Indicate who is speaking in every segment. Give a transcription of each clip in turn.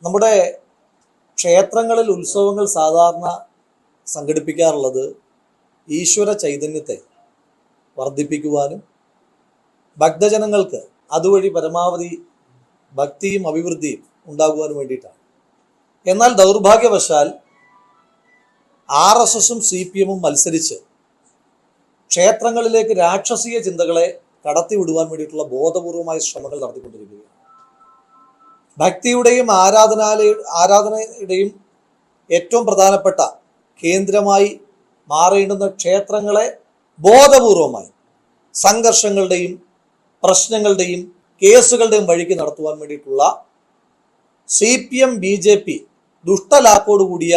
Speaker 1: നമ്മുടെ ക്ഷേത്രങ്ങളിൽ ഉത്സവങ്ങൾ സാധാരണ സംഘടിപ്പിക്കാറുള്ളത് ഈശ്വര ചൈതന്യത്തെ വർദ്ധിപ്പിക്കുവാനും ഭക്തജനങ്ങൾക്ക് അതുവഴി പരമാവധി ഭക്തിയും അഭിവൃദ്ധിയും ഉണ്ടാകുവാനും വേണ്ടിയിട്ടാണ്. എന്നാൽ ദൗർഭാഗ്യവശാൽ RSSും CPMും മത്സരിച്ച് ക്ഷേത്രങ്ങളിലേക്ക് രാക്ഷസീയ ചിന്തകളെ കടത്തിവിടുവാൻ വേണ്ടിയിട്ടുള്ള ബോധപൂർവമായ ശ്രമങ്ങൾ നടത്തിക്കൊണ്ടിരിക്കുകയാണ്. ഭക്തിയുടെയും ആരാധനയുടെയും ഏറ്റവും പ്രധാനപ്പെട്ട കേന്ദ്രമായി മാറേണ്ടുന്ന ക്ഷേത്രങ്ങളെ ബോധപൂർവമായി സംഘർഷങ്ങളുടെയും പ്രശ്നങ്ങളുടെയും കേസുകളുടെയും വഴിക്ക് നടത്തുവാൻ വേണ്ടിയിട്ടുള്ള CPM BJP ദുഷ്ടലാക്കോടുകൂടിയ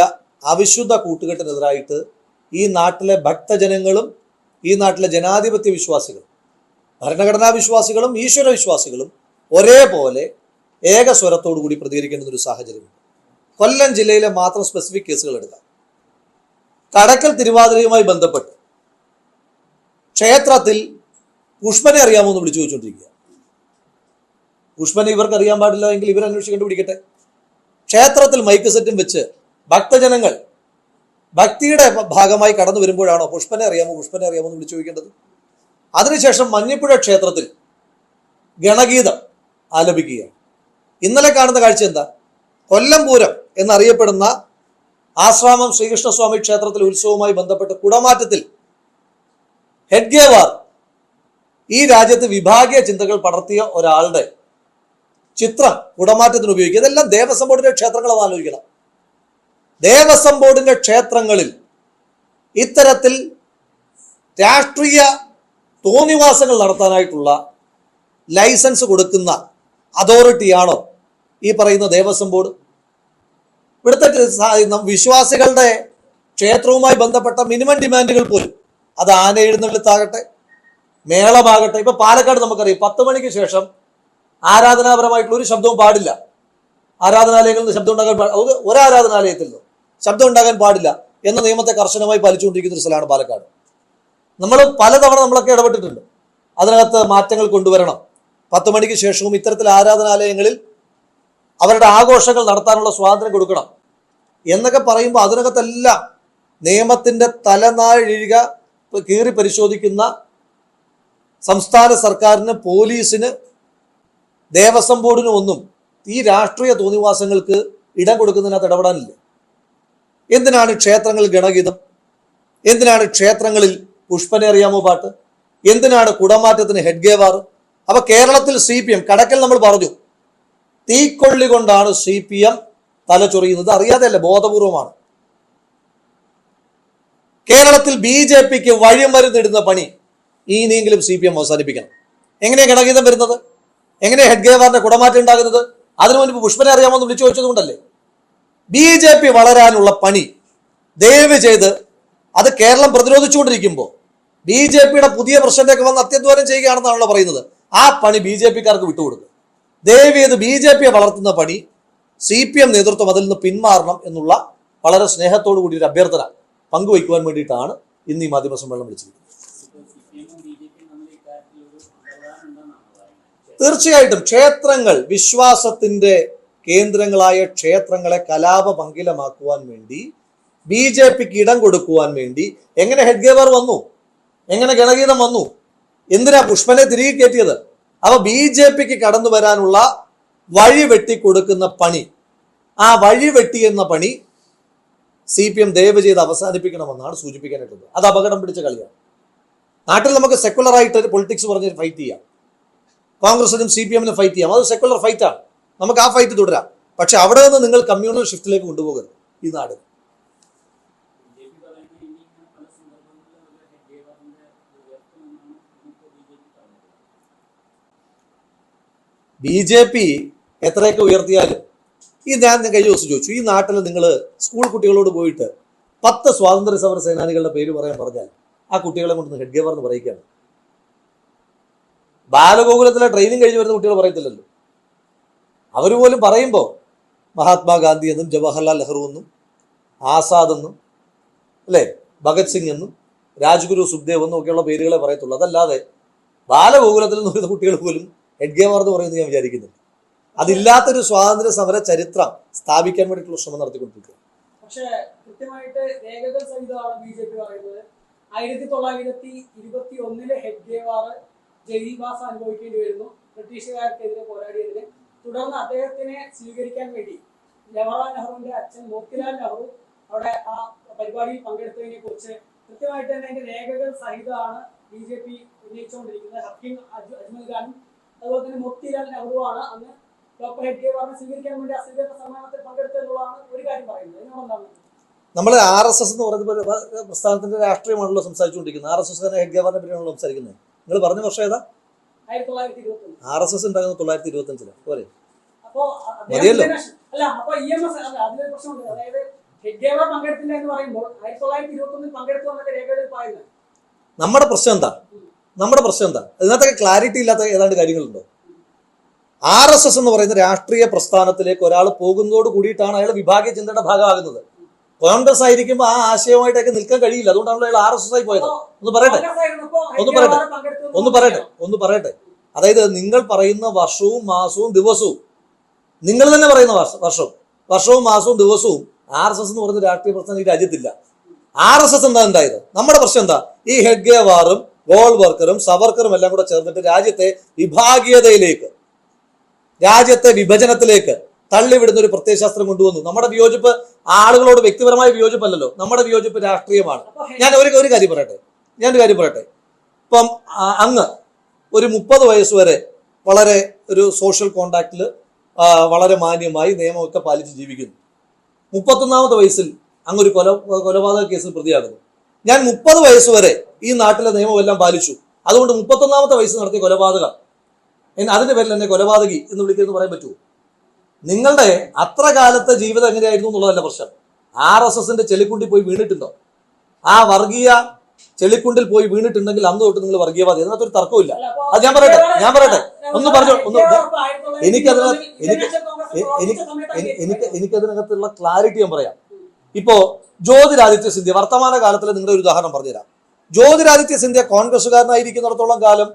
Speaker 1: അവിശുദ്ധ കൂട്ടുകെട്ടിനെതിരായിട്ട് ഈ നാട്ടിലെ ഭക്തജനങ്ങളും ഈ നാട്ടിലെ ജനാധിപത്യ വിശ്വാസികളും ഭരണഘടനാ വിശ്വാസികളും ഈശ്വര വിശ്വാസികളും ഒരേപോലെ ഏകസ്വരത്തോടു കൂടി പ്രതികരിക്കേണ്ടുന്ന ഒരു സാഹചര്യമുണ്ട്. കൊല്ലം ജില്ലയിലെ മാത്രം സ്പെസിഫിക് കേസുകൾ എടുക്കാം. കടക്കൽ തിരുവാതിരയുമായി ബന്ധപ്പെട്ട് ക്ഷേത്രത്തിൽ പുഷ്പനെ അറിയാമോ എന്ന് വിളിച്ചു ചോദിച്ചുകൊണ്ടിരിക്കുക. പുഷ്പനെ ഇവർക്ക് അറിയാൻ പാടില്ല എങ്കിൽ ഇവർ അന്വേഷിച്ച് കണ്ടുപിടിക്കട്ടെ. ക്ഷേത്രത്തിൽ മൈക്ക് സെറ്റും വെച്ച് ഭക്തജനങ്ങൾ ഭക്തിയുടെ ഭാഗമായി കടന്നു വരുമ്പോഴാണോ പുഷ്പനെ അറിയാമോ എന്ന് വിളിച്ചു ചോദിക്കേണ്ടത്? അതിനുശേഷം മഞ്ഞപ്പുഴ ക്ഷേത്രത്തിൽ ഗണഗീതം ആലപിക്കുകയാണ്. ഇന്നലെ കാണുന്ന കാഴ്ച എന്താ? കൊല്ലം പൂരം എന്നറിയപ്പെടുന്ന ആശ്രാമം ശ്രീകൃഷ്ണസ്വാമി ക്ഷേത്രത്തിലെ ഉത്സവവുമായി ബന്ധപ്പെട്ട് കുടമാറ്റത്തിൽ ഹെഡ്ഗേവാർ ഈ രാജ്യത്ത് വിഭാഗീയ ചിന്തകൾ പടർത്തിയ ഒരാളുടെ ചിത്രം കുടമാറ്റത്തിന് ഉപയോഗിക്കുക. ഇതെല്ലാം ദേവസ്വം ബോർഡിന്റെ ക്ഷേത്രങ്ങൾ ആലോചിക്കണം. ദേവസ്വം ബോർഡിന്റെ ക്ഷേത്രങ്ങളിൽ ഇത്തരത്തിൽ രാഷ്ട്രീയ തോന്നിവാസങ്ങൾ നടത്താനായിട്ടുള്ള ലൈസൻസ് കൊടുക്കുന്ന അതോറിറ്റിയാണോ ഈ പറയുന്ന ദേവസ്വം ബോർഡ്? ഇവിടുത്തെ വിശ്വാസികളുടെ ക്ഷേത്രവുമായി ബന്ധപ്പെട്ട മിനിമം ഡിമാൻഡുകൾ പോലും, അത് ആന എഴുന്നള്ളിത്താകട്ടെ, മേളമാകട്ടെ. ഇപ്പൊ പാലക്കാട് നമുക്കറിയാം 10 മണിക്ക് ശേഷം ആരാധനാപരമായിട്ടുള്ള ഒരു ശബ്ദവും പാടില്ല. ആരാധനാലയങ്ങളിൽ നിന്ന് ശബ്ദം ഉണ്ടാകാൻ ഒരാരാധനാലയത്തിൽ നിന്നും ശബ്ദം ഉണ്ടാകാൻ പാടില്ല എന്ന നിയമത്തെ കർശനമായി പാലിച്ചുകൊണ്ടിരിക്കുന്ന ഒരു സ്ഥലമാണ് പാലക്കാട്. നമ്മൾ പലതവണ നമ്മളൊക്കെ ഇടപെട്ടിട്ടുണ്ട്. അതിനകത്ത് മാറ്റങ്ങൾ കൊണ്ടുവരണം. 10 മണിക്ക് ശേഷവും ഇത്തരത്തിൽ ആരാധനാലയങ്ങളിൽ അവരുടെ ആഘോഷങ്ങൾ നടത്താനുള്ള സ്വാതന്ത്ര്യം കൊടുക്കണം എന്നൊക്കെ പറയുമ്പോൾ അതിനകത്തെല്ലാം നിയമത്തിന്റെ തലനാഴിക കീറി പരിശോധിക്കുന്ന സംസ്ഥാന സർക്കാരിന്, പോലീസിന്, ദേവസ്വം ബോർഡിനും ഒന്നും ഈ രാഷ്ട്രീയ തോന്നിവാസങ്ങൾക്ക് ഇടം കൊടുക്കുന്നതിനകത്ത് ഇടപെടാനില്ല. എന്തിനാണ് ക്ഷേത്രങ്ങളിൽ ഗണഗീതം? എന്തിനാണ് ക്ഷേത്രങ്ങളിൽ പുഷ്പനെ അറിയാമോ പാട്ട്? എന്തിനാണ് കുടമാറ്റത്തിന് ഹെഡ്ഗേവാർ? അപ്പൊ കേരളത്തിൽ CPM കടക്കൽ നമ്മൾ പറഞ്ഞു, തീക്കൊള്ളി കൊണ്ടാണ് CPM തലചൊറിയുന്നത്. അറിയാതെയല്ല, ബോധപൂർവമാണ്. കേരളത്തിൽ BJPക്ക് വഴിമരുന്നിടുന്ന പണി ഇനിയെങ്കിലും CPM അവസാനിപ്പിക്കണം. എങ്ങനെയാണ് ഗണഗീതം വരുന്നത്? എങ്ങനെയാണ് ഹെഡ്ഗേവാറിന്റെ കുടമാറ്റം ഉണ്ടാകുന്നത്? അതിനു മുൻപ് പുഷ്പനെ അറിയാമോന്ന് വിളിച്ചു ചോദിച്ചത് കൊണ്ടല്ലേ. BJP വളരാനുള്ള പണി ദയവ് ചെയ്ത് അത് കേരളം പ്രതിരോധിച്ചുകൊണ്ടിരിക്കുമ്പോൾ BJPയുടെ പുതിയ പ്രശ്നത്തിലേക്ക് വന്ന് അത്യധ്വാനം ചെയ്യുകയാണെന്നാണല്ലോ പറയുന്നത്. ആ പണി BJPക്കാർക്ക് വിട്ടുകൊടുക്കുക. ദയവ് ചെയ്ത് BJPയെ വളർത്തുന്ന പണി CPM നേതൃത്വം അതിൽ നിന്ന് പിന്മാറണം എന്നുള്ള വളരെ സ്നേഹത്തോടു കൂടി ഒരു അഭ്യർത്ഥന പങ്കുവയ്ക്കുവാൻ വേണ്ടിയിട്ടാണ് ഇന്ന് ഈ മാധ്യമ സമ്മേളനം വിളിച്ചിരിക്കുന്നത്. തീർച്ചയായിട്ടും ക്ഷേത്രങ്ങൾ, വിശ്വാസത്തിന്റെ കേന്ദ്രങ്ങളായ ക്ഷേത്രങ്ങളെ കലാപ പങ്കിലമാക്കുവാൻ വേണ്ടി BJPക്ക് ഇടം കൊടുക്കുവാൻ വേണ്ടി എങ്ങനെ ഹെഡ്ഗേവാർ വന്നു? എങ്ങനെ ഗണഗീതം വന്നു? എന്തിനാ പുഷ്പനെ തിരികെ കയറ്റിയത്? അവ BJPക്ക് കടന്നു വരാനുള്ള വഴി വെട്ടിക്കൊടുക്കുന്ന പണി, ആ വഴി വെട്ടി എന്ന പണി CPM ദയവ് ചെയ്ത് അവസാനിപ്പിക്കണമെന്നാണ് സൂചിപ്പിക്കാനായിട്ടുള്ളത്. അത് അപകടം പിടിച്ച കളിയാണ്. നാട്ടിൽ നമുക്ക് സെക്കുലറായിട്ട് പൊളിറ്റിക്സ് പറഞ്ഞ് ഫൈറ്റ് ചെയ്യാം. കോൺഗ്രസിനും CPMനും ഫൈറ്റ് ചെയ്യാം. അത് സെക്കുലർ ഫൈറ്റാണ്. നമുക്ക് ആ ഫൈറ്റ് തുടരാം. പക്ഷെ അവിടെ നിന്ന് നിങ്ങൾ കമ്മ്യൂണൽ ഷിഫ്റ്റിലേക്ക് കൊണ്ടുപോകരുത് ഈ നാട്. BJP എത്രയൊക്കെ ഉയർത്തിയാലും ഞാൻ കഴിഞ്ഞ ദിവസം ചോദിച്ചു, ഈ നാട്ടിൽ നിങ്ങൾ സ്കൂൾ കുട്ടികളോട് പോയിട്ട് 10 സ്വാതന്ത്ര്യ സമര സേനാനികളുടെ പേര് പറഞ്ഞാൽ ആ കുട്ടികളെ കൊണ്ട് ഹെഡ്ഗേവാർ എന്ന് പറയിക്കുകയാണ്. ബാലഗോകുലത്തിലെ ട്രെയിനിങ് കഴിഞ്ഞ് വരുന്ന കുട്ടികൾ പറയത്തില്ലല്ലോ. അവർ പോലും പറയുമ്പോൾ മഹാത്മാഗാന്ധി എന്നും ജവഹർലാൽ നെഹ്റു എന്നും ആസാദ് എന്നും അല്ലേ, ഭഗത് സിംഗ് എന്നും രാജ്ഗുരു സുഖ്ദേവ് എന്നും ഒക്കെയുള്ള പേരുകളെ പറയത്തുള്ളൂ. അതല്ലാതെ ബാലഗോകുലത്തിൽ നിന്ന് വരുന്ന കുട്ടികൾ പോലും ഹെഡ്ഗേവാർ എന്ന് പറയുന്നത് ഞാൻ വിചാരിക്കുന്നില്ല. അതില്ലാത്തൊരു സ്വാതന്ത്ര്യ സമര ചരിത്രം സ്ഥാപിക്കാൻ വേണ്ടിയിട്ടുള്ള ശ്രമം നടത്തിക്കൊണ്ടിരിക്കുക.
Speaker 2: പക്ഷേ കൃത്യമായിട്ട് രേഖകൾ സഹിതമാണ് ബി.ജെ.പി പറയുന്നത് 1921 ഹെഡ്ഗേവാർ ജയിൽവാസ അനുഭവിക്കേണ്ടി വരുന്നു ബ്രിട്ടീഷുകാർക്കെതിരെ പോരാടിയതിന്. തുടർന്ന് അദ്ദേഹത്തിനെ സ്വീകരിക്കാൻ വേണ്ടി ജവഹർലാൽ നെഹ്റുവിന്റെ അച്ഛൻ മോത്തിലാൽ നെഹ്റു അവിടെ ആ പരിപാടിയിൽ പങ്കെടുത്തതിനെ കുറിച്ച് കൃത്യമായിട്ട് തന്നെ അതിന്റെ രേഖകൾ സഹിതമാണ് ബി.ജെ.പി ഉന്നയിച്ചുകൊണ്ടിരിക്കുന്നത്. ഹക്കീം അജ്മൽ ഖാനും അതുപോലെ തന്നെ മോത്തിലാൽ നെഹ്റുവാണ് അന്ന് ഡോക്ടർ ഹെഡ്ഗേവാറിനെ സ്വീകരിക്കാൻ വേണ്ടി ആ സ്വീകരണ സമ്മേളനത്തിൽ പങ്കെടുത്തതെന്നുള്ളതാണ് ഒരു കാര്യം പറയുന്നത്. ഇതിനോടെന്താണ്
Speaker 1: നമ്മൾ RSS എന്ന് പറയുന്ന പ്രസ്ഥാനത്തിന്റെ രാഷ്ട്രീയമാണല്ലോ സംസാരിച്ചുകൊണ്ടിരിക്കുന്നത്. RSS തന്നെ ഹെഡ്ഗേവാറിനെ പറ്റിയാണല്ലോ സംസാരിക്കുന്നത്. നിങ്ങൾ പറഞ്ഞ വർഷം ഏതാ?
Speaker 2: 1921.
Speaker 1: RSS ഉണ്ടാകുന്നത് 1925 പോരെ?
Speaker 2: അപ്പോ
Speaker 1: മതിയല്ലോ.
Speaker 2: അല്ല, അപ്പൊ EMS അതിലൊരു പ്രശ്നമുണ്ട്. അതായത് ഹെഡ്ഗേവാർ പങ്കെടുത്തില്ല എന്ന് പറയുമ്പോൾ 1921 പങ്കെടുത്തു എന്നൊക്കെ രേഖകളിൽ പറയുന്നത്.
Speaker 1: നമ്മുടെ പ്രശ്നം എന്താ? ഇതിനകത്തൊക്കെ ക്ലാരിറ്റി ഇല്ലാത്ത ഏതാണ്ട് കാര്യങ്ങളുണ്ടോ? RSS എന്ന് പറയുന്ന രാഷ്ട്രീയ പ്രസ്ഥാനത്തിലേക്ക് ഒരാൾ പോകുന്നതോട് കൂടിയിട്ടാണ് അയാൾ വിഭാഗീയ ചിന്തയുടെ ഭാഗമാകുന്നത്. കോൺഗ്രസ് ആയിരിക്കുമ്പോൾ ആ ആശയമായിട്ടൊക്കെ നിൽക്കാൻ കഴിയില്ല. അതുകൊണ്ടാണല്ലോ അയാൾ RSS ആയി പോയത്. ഒന്ന് പറയട്ടെ. അതായത് നിങ്ങൾ പറയുന്ന വർഷവും മാസവും ദിവസവും, നിങ്ങൾ തന്നെ പറയുന്ന വർഷവും മാസവും ദിവസവും RSS എന്ന് പറയുന്ന രാഷ്ട്രീയ പ്രസ്ഥാനം ഈ രാജ്യത്തില്ല. RSS എന്തായത്? നമ്മുടെ പ്രശ്നം എന്താ? ഈ ഹെഡ്ഗേവാറും ഗോൾവർക്കറും സവർക്കറും എല്ലാം കൂടെ ചേർന്നിട്ട് രാജ്യത്തെ വിഭാഗീയതയിലേക്ക്, രാജ്യത്തെ വിഭജനത്തിലേക്ക് തള്ളിവിടുന്ന ഒരു പ്രത്യയശാസ്ത്രം കൊണ്ടുവന്നു. നമ്മുടെ വിയോജിപ്പ് ആളുകളോട് വ്യക്തിപരമായ വിയോജിപ്പല്ലല്ലോ, നമ്മുടെ വിയോജിപ്പ് രാഷ്ട്രീയമാണ്. ഞാൻ ഒരു കാര്യം പറയട്ടെ. ഇപ്പം അങ്ങ് ഒരു 30 വയസ്സ് വരെ വളരെ ഒരു സോഷ്യൽ കോണ്ടാക്റ്റിൽ വളരെ മാന്യമായി നിയമമൊക്കെ പാലിച്ച് ജീവിക്കുന്നു. 31ാമത്തെ വയസ്സിൽ അങ്ങ് ഒരു കൊലപാതക കേസിൽ പ്രതിയാകുന്നു. ഞാൻ 30 വയസ്സ് വരെ ഈ നാട്ടിലെ നിയമമെല്ലാം പാലിച്ചു, അതുകൊണ്ട് 31ാമത്തെ വയസ്സ് നടത്തിയ കൊലപാതകം അതിന്റെ പേരിൽ എന്നെ കൊലപാതകി എന്ന് വിളിക്കുമെന്ന് പറയാൻ പറ്റുമോ? നിങ്ങളുടെ അത്ര കാലത്തെ ജീവിതം എങ്ങനെയായിരുന്നു എന്നുള്ളതല്ല പ്രശ്നം. RSSന്റെ ചെളിക്കുണ്ടിൽ പോയി വീണിട്ടുണ്ടോ? ആ വർഗീയ ചെളിക്കുണ്ടിൽ പോയി വീണിട്ടുണ്ടെങ്കിൽ അന്ന് തൊട്ട് നിങ്ങൾ വർഗീയവാദി, അതിനകത്തൊരു തർക്കമില്ല. അത് ഞാൻ പറയട്ടെ എനിക്കതിനകത്തുള്ള ക്ലാരിറ്റി ഞാൻ പറയാം. ഇപ്പോ ജ്യോതിരാദിത്യ സിന്ധ്യ വർത്തമാന കാലത്തിൽ നിങ്ങളുടെ ഒരു ഉദാഹരണം പറഞ്ഞുതരാം. ജ്യോതിരാദിത്യ സിന്ധ്യ കോൺഗ്രസ്സുകാരനായിരിക്കുന്നിടത്തോളം കാലം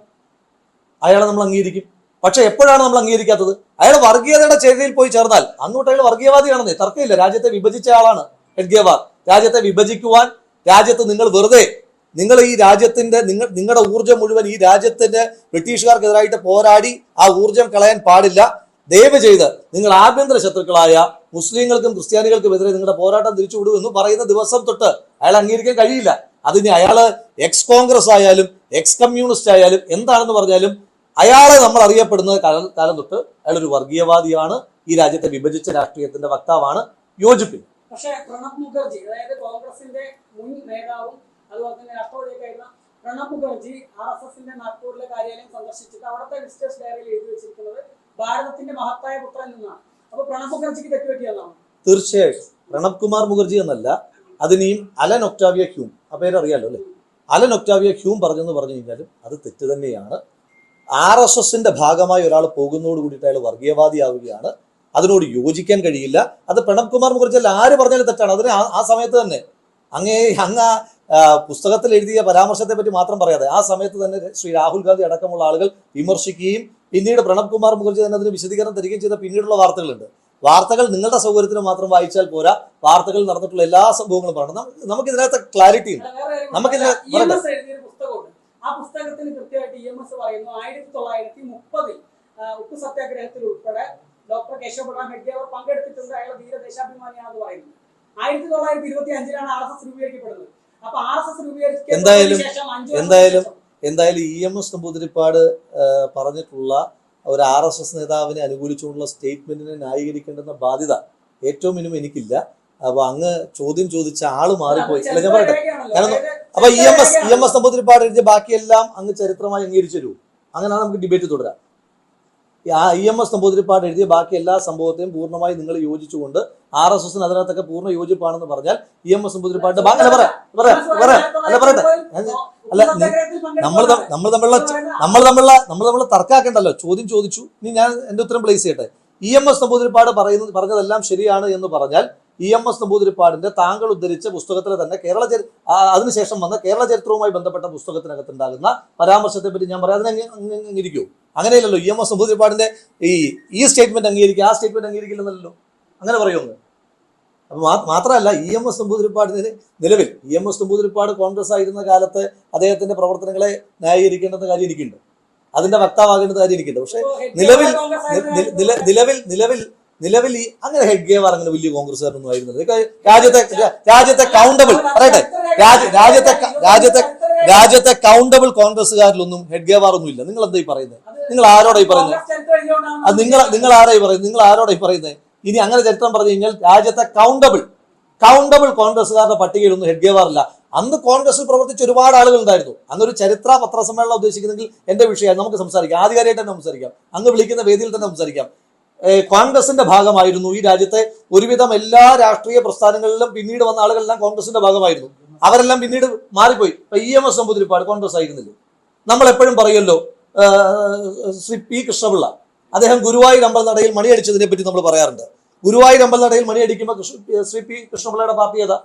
Speaker 1: അയാളെ നമ്മൾ അംഗീകരിക്കും. പക്ഷെ എപ്പോഴാണ് നമ്മൾ അംഗീകരിക്കാത്തത്? അയാൾ വർഗീയതയുടെ ചേരിയിൽ പോയി ചേർന്നാൽ അന്നോട്ട് അയാൾ വർഗീയവാദിയാണെന്നേ, തർക്കമില്ല. രാജ്യത്തെ വിഭജിച്ച ആളാണ് ഹെഡ്ഗേവാർ. രാജ്യത്തെ വിഭജിക്കുവാൻ രാജ്യത്ത് നിങ്ങൾ ഈ രാജ്യത്തിന്റെ നിങ്ങളുടെ ഊർജ്ജം മുഴുവൻ ഈ രാജ്യത്തിന്റെ ബ്രിട്ടീഷുകാർക്കെതിരായിട്ട് പോരാടി ആ ഊർജ്ജം കളയാൻ പാടില്ല. ദയവ് ചെയ്ത് നിങ്ങൾ ആഭ്യന്തര ശത്രുക്കളായ മുസ്ലിങ്ങൾക്കും ക്രിസ്ത്യാനികൾക്കും എതിരെ നിങ്ങളുടെ പോരാട്ടം തിരിച്ചുവിടൂ എന്ന് പറയുന്ന ദിവസം തൊട്ട് അയാൾ അംഗീകരിക്കാൻ കഴിയില്ല. അതിന് അയാള് എക്സ് കോൺഗ്രസ് ആയാലും എക്സ് കമ്മ്യൂണിസ്റ്റ് ആയാലും എന്താണെന്ന് പറഞ്ഞാലും അയാളെ നമ്മൾ അറിയപ്പെടുന്നത് കാലം തൊട്ട് അയാളൊരു വർഗീയവാദിയാണ്. ഈ രാജ്യത്തെ വിഭജിച്ച രാഷ്ട്രീയത്തിന്റെ വക്താവാണ്. യോജിപ്പില്ല.
Speaker 2: പക്ഷേ പ്രണബ് മുഖർജി, അതായത് കോൺഗ്രസിന്റെ മുൻ നേതാവും അതുപോലെ തന്നെ രാഷ്ട്രപതിയായിരുന്ന പ്രണബ് മുഖർജി RSSന്റെ നാഗ്പൂരിലെ കാര്യാലയം സന്ദർശിച്ചിട്ട് അവിടുത്തെ വിസിറ്റേഴ്സ് ഡയറിയിൽ എഴുതി വെച്ചിരിക്കുന്നത് ഭാരതത്തിന്റെ മഹത്തായ പുത്രൻ എന്നാണ്. അപ്പൊ പ്രണബ് മുഖർജിക്ക് തെറ്റുപറ്റിയെന്നാണ്.
Speaker 1: തീർച്ചയായിട്ടും പ്രണബ് കുമാർ മുഖർജി എന്നല്ല, അതിനെയും അലൻ ഒക്ടാവിയ ഹ്യൂം, ആ പേരറിയാലോ അല്ലെ? അലൻ ഒക്ടാവിയ ഹ്യൂം പറഞ്ഞു കഴിഞ്ഞാലും അത് തെറ്റ് തന്നെയാണ്. RSSന്റെ ഭാഗമായി ഒരാൾ പോകുന്നതോട് കൂടിയിട്ട് അയാൾ വർഗീയവാദിയാവുകയാണ്. അതിനോട് യോജിക്കാൻ കഴിയില്ല. അത് പ്രണബ് കുമാർ മുഖർജി അല്ല, ആര് പറഞ്ഞാലും തെറ്റാണ്. അതിന് ആ സമയത്ത് തന്നെ അങ്ങ് പുസ്തകത്തിൽ എഴുതിയ പരാമർശത്തെ പറ്റി മാത്രം പറയാതെ ആ സമയത്ത് തന്നെ ശ്രീ രാഹുൽ ഗാന്ധി അടക്കമുള്ള ആളുകൾ വിമർശിക്കുകയും പിന്നീട് പ്രണബ് കുമാർ മുഖർജി തന്നെ അതിന് വിശദീകരണം തരികയും ചെയ്ത പിന്നീടുള്ള വാർത്തകളുണ്ട്. വാർത്തകൾ നിങ്ങളുടെ സൗകര്യത്തിന് മാത്രം വായിച്ചാൽ പോരാ, വാർത്തകൾ നടന്നിട്ടുള്ള എല്ലാ സംഭവങ്ങളും പറയണം. നമുക്ക് ഇതിനകത്ത് ക്ലാരിറ്റി ഉണ്ട്.
Speaker 2: ആ പുസ്തകത്തിൽ കൃത്യമായിട്ട് EMS പറയുന്നു 1930 ഉപ്പു സത്യാഗ്രഹത്തിൽ ഉൾപ്പെടെ ഡോക്ടർ കേശവപ്രസാദ് ഹെഡ്ഗേവാർ പങ്കെടുത്തിട്ടുണ്ട്. അയാൾ ധീരദേശാഭിമാനിയാണെന്ന് പറയുന്നത്. 1925 RSS രൂപീകരിക്കപ്പെടുന്നത്. അപ്പൊ RSS രൂപീകരിക്കുന്നതിന് ശേഷം
Speaker 1: എന്തായാലും EMS നമ്പൂതിരിപ്പാട് പറഞ്ഞിട്ടുള്ള ഒരു RSS നേതാവിനെ അനുകൂലിച്ചുകൊണ്ടുള്ള സ്റ്റേറ്റ്മെന്റിനെ ന്യായീകരിക്കേണ്ടുന്ന ബാധ്യത ഏറ്റവും മിനിമം എനിക്കില്ല. അപ്പൊ അങ്ങ് ചോദ്യം ചോദിച്ച ആള് മാറിപ്പോയി. അല്ല ഞാൻ പറയട്ടെ, അപ്പൊ EMS നമ്പൂതിരിപ്പാട് എഴുതിയ ബാക്കിയെല്ലാം അങ്ങ് ചരിത്രമായി അംഗീകരിച്ചു തരൂ. അങ്ങനെയാണ് നമുക്ക് ഡിബേറ്റ് തുടരാം. ആ EMS നമ്പൂതിരിപ്പാട് എഴുതിയ ബാക്കി എല്ലാ സംഭവത്തെയും പൂർണ്ണമായി നിങ്ങൾ യോജിച്ചുകൊണ്ട് RSSന് അതിനകത്തൊക്കെ പൂർണ്ണ യോജിപ്പാണെന്ന് പറഞ്ഞാൽ EMS നമ്പൂതിരിപ്പാടിന്റെ നമ്മൾ തമ്മിലുള്ള തർക്കാക്കണ്ടല്ലോ. ചോദ്യം ചോദിച്ചു, ഇനി ഞാൻ എന്റെ ഉത്തരം പ്ലേസ് ചെയ്യട്ടെ. EMS നമ്പൂതിരിപ്പാട് പറഞ്ഞതെല്ലാം ശരിയാണ് എന്ന് പറഞ്ഞാൽ EMS നമ്പൂതിരിപ്പാടിന്റെ താങ്കൾ ഉദ്ധരിച്ച പുസ്തകത്തിലെ തന്നെ അതിനുശേഷം വന്ന കേരള ചരിത്രവുമായി ബന്ധപ്പെട്ട പുസ്തകത്തിനകത്തുണ്ടാകുന്ന പരാമർശത്തെ പറ്റി ഞാൻ പറയാം. അതിനെ അംഗീകരിക്കൂ? അങ്ങനെയല്ലല്ലോ. EMS നമ്പൂതിരിപ്പാടിന്റെ ഈ സ്റ്റേറ്റ്മെന്റ് അംഗീകരിക്കുക, ആ സ്റ്റേറ്റ്മെന്റ് അംഗീകരിക്കില്ലെന്നല്ലോ. അങ്ങനെ പറയുമെന്ന്. അപ്പൊ മാത്രമല്ല, EMS നമ്പൂതിരിപ്പാടിന് നിലവിൽ EMS നമ്പൂതിരിപ്പാട് കോൺഗ്രസ് ആയിരുന്ന കാലത്ത് അദ്ദേഹത്തിന്റെ പ്രവർത്തനങ്ങളെ ന്യായീകരിക്കേണ്ടെന്ന കാര്യം എനിക്കുണ്ട്, അതിന്റെ വക്താവാകേണ്ടത് കാര്യം എനിക്കുണ്ട്. പക്ഷെ നിലവിൽ ഈ അങ്ങനെ ഹെഡ്ഗേവാർ അങ്ങനെ വലിയ കോൺഗ്രസ്സുകാരൊന്നും ആയിരുന്നത്. രാജ്യത്തെ കൗണ്ടബിൾ പറയട്ടെ, രാജ്യത്തെ കൗണ്ടബിൾ കോൺഗ്രസ്സുകാരിലൊന്നും ഹെഡ്ഗേവാർ ഒന്നും ഇല്ല. നിങ്ങൾ എന്തായി പറയുന്നത്? നിങ്ങൾ ആരോടായി പറയുന്നത്? അത് നിങ്ങൾ ആരായി പറയുന്നത്? നിങ്ങൾ ആരോടായി പറയുന്നത്? ഇനി അങ്ങനെ ചരിത്രം പറഞ്ഞു കഴിഞ്ഞാൽ രാജ്യത്തെ കൗണ്ടബിൾ കോൺഗ്രസ്സുകാരുടെ പട്ടികയിലൊന്നും ഹെഡ്ഗേവാറില്ല. അന്ന് കോൺഗ്രസിൽ പ്രവർത്തിച്ച ഒരുപാട് ആളുകൾ ഉണ്ടായിരുന്നു. അന്നൊരു ചരിത്ര പത്രസമ്മേളനം ഉദ്ദേശിക്കുന്നെങ്കിൽ എന്റെ വിഷയമാണ്, നമുക്ക് സംസാരിക്കാം. ആധികാരികമായിട്ട് തന്നെ സംസാരിക്കാം, അങ്ങ് വിളിക്കുന്ന വേദിയിൽ തന്നെ സംസാരിക്കാം. കോൺഗ്രസിന്റെ ഭാഗമായിരുന്നു ഈ രാജ്യത്തെ ഒരുവിധം എല്ലാ രാഷ്ട്രീയ പ്രസ്ഥാനങ്ങളിലും പിന്നീട് വന്ന ആളുകളെല്ലാം കോൺഗ്രസിന്റെ ഭാഗമായിരുന്നു. അവരെല്ലാം പിന്നീട് മാറിപ്പോയി. ഇപ്പൊ EMS നമ്പൂതിരിപ്പാട് കോൺഗ്രസ് ആയിരുന്നില്ല. നമ്മൾ എപ്പോഴും പറയുമല്ലോ, ശ്രീ P കൃഷ്ണപിള്ള, അദ്ദേഹം ഗുരുവായൂർ അമ്പലനടയിൽ മണിയടിച്ചതിനെ പറ്റി നമ്മൾ പറയാറുണ്ട്. ഗുരുവായൂർ അമ്പലനടയിൽ മണിയടിക്കുമ്പോൾ ശ്രീ P കൃഷ്ണപിള്ളയുടെ പാർട്ടി ഏതാ?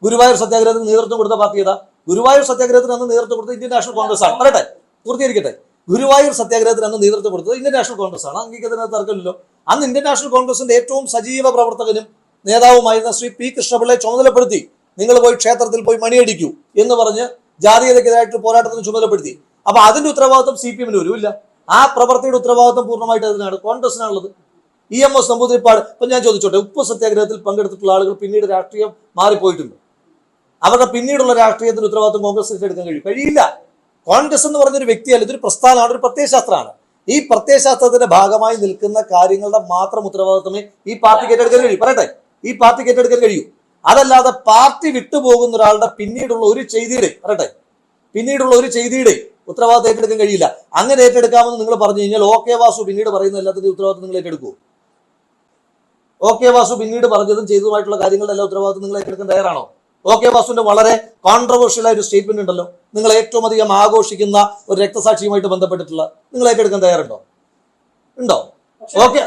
Speaker 1: ഗുരുവായൂർ സത്യാഗ്രഹത്തിന് നേതൃത്വം കൊടുത്ത പാർട്ടി ഏതാ? ഗുരുവായൂർ സത്യാഗ്രഹത്തിന് അന്ന് നേതൃത്വം കൊടുത്തത് ഇന്ത്യൻ നാഷണൽ കോൺഗ്രസ് ആണ്. പറയട്ടെ, പൂർത്തീകരിക്കട്ടെ. ഗുരുവായൂർ സത്യാഗ്രഹത്തിന് അന്ന് നേതൃത്വം കൊടുത്തത് ഇന്ത്യൻ നാഷണൽ കോൺഗ്രസ് ആണ്. അംഗീകരിക്കുന്നതിനകത്ത് തർക്കമില്ലല്ലോ. അന്ന് ഇന്ത്യൻ നാഷണൽ കോൺഗ്രസിന്റെ ഏറ്റവും സജീവ പ്രവർത്തകനും നേതാവുമായിരുന്ന ശ്രീ P കൃഷ്ണപിള്ളയെ ചുമതലപ്പെടുത്തി, നിങ്ങൾ പോയി ക്ഷേത്രത്തിൽ പോയി മണിയടിക്കൂ എന്ന് പറഞ്ഞ് ജാതീയതയ്ക്കെതിരായിട്ട് പോരാട്ടത്തിന് ചുമതലപ്പെടുത്തി. അപ്പൊ അതിന്റെ ഉത്തരവാദിത്വം CPM-ന് വരുമില്ല. ആ പ്രവൃത്തിയുടെ ഉത്തരവാദിത്വം പൂർണ്ണമായിട്ട് അതിനാണ്, കോൺഗ്രസിനാണുള്ളത്. EMS നമ്പൂതിരിപ്പാട്, ഇപ്പൊ ഞാൻ ചോദിച്ചോട്ടെ, ഉപ്പ് സത്യാഗ്രഹത്തിൽ പങ്കെടുത്തിട്ടുള്ള ആളുകൾ പിന്നീട് രാഷ്ട്രീയം മാറിപ്പോയിട്ടുണ്ട്. അവരുടെ പിന്നീടുള്ള രാഷ്ട്രീയത്തിന്റെ ഉത്തരവാദിത്വം കോൺഗ്രസ് എടുക്കാൻ കഴിയില്ല. കോൺഗ്രസ് എന്ന് പറഞ്ഞൊരു വ്യക്തിയല്ല, ഇതൊരു പ്രസ്ഥാനമാണ്, ഒരു പ്രത്യയശാസ്ത്രമാണ്. ഈ പ്രത്യയശാസ്ത്രത്തിന്റെ ഭാഗമായി നിൽക്കുന്ന കാര്യങ്ങളുടെ മാത്രം ഉത്തരവാദിത്വമേ ഈ പാർട്ടിക്ക് ഏറ്റെടുക്കാൻ കഴിയൂ. പറയട്ടെ, ഈ പാർട്ടിക്ക് ഏറ്റെടുക്കാൻ കഴിയൂ. അതല്ലാതെ പാർട്ടി വിട്ടുപോകുന്ന ഒരാളുടെ പിന്നീടുള്ള ഒരു ചെയ്തിയുടെ ഉത്തരവാദിത്വം ഏറ്റെടുക്കാൻ കഴിയില്ല. അങ്ങനെ ഏറ്റെടുക്കാമെന്ന് നിങ്ങൾ പറഞ്ഞു കഴിഞ്ഞാൽ OK വാസു പിന്നീട് പറയുന്ന എല്ലാത്തിന്റെയും ഉത്തരവാദിത്വം നിങ്ങൾ ഏറ്റെടുക്കൂ? OK വാസു പിന്നീട് പറഞ്ഞതും ചെയ്തതുമായിട്ടുള്ള കാര്യങ്ങളുടെ എല്ലാ ഉത്തരവാദിത്വം നിങ്ങൾ ഏറ്റെടുക്കാൻ തയ്യാറാണോ? OK വാസുവിന്റെ വളരെ കോൺട്രവേഴ്ഷ്യൽ ആയ ഒരു സ്റ്റേറ്റ്മെന്റ് ഉണ്ടല്ലോ, നിങ്ങൾ ഏറ്റവും അധികം ആഘോഷിക്കുന്ന ഒരു രക്തസാക്ഷിയുമായിട്ട് ബന്ധപ്പെട്ടിട്ടുള്ള, നിങ്ങൾ ഏറ്റെടുക്കാൻ തയ്യാറുണ്ടോ? ഉണ്ടോ? ഓക്കെ,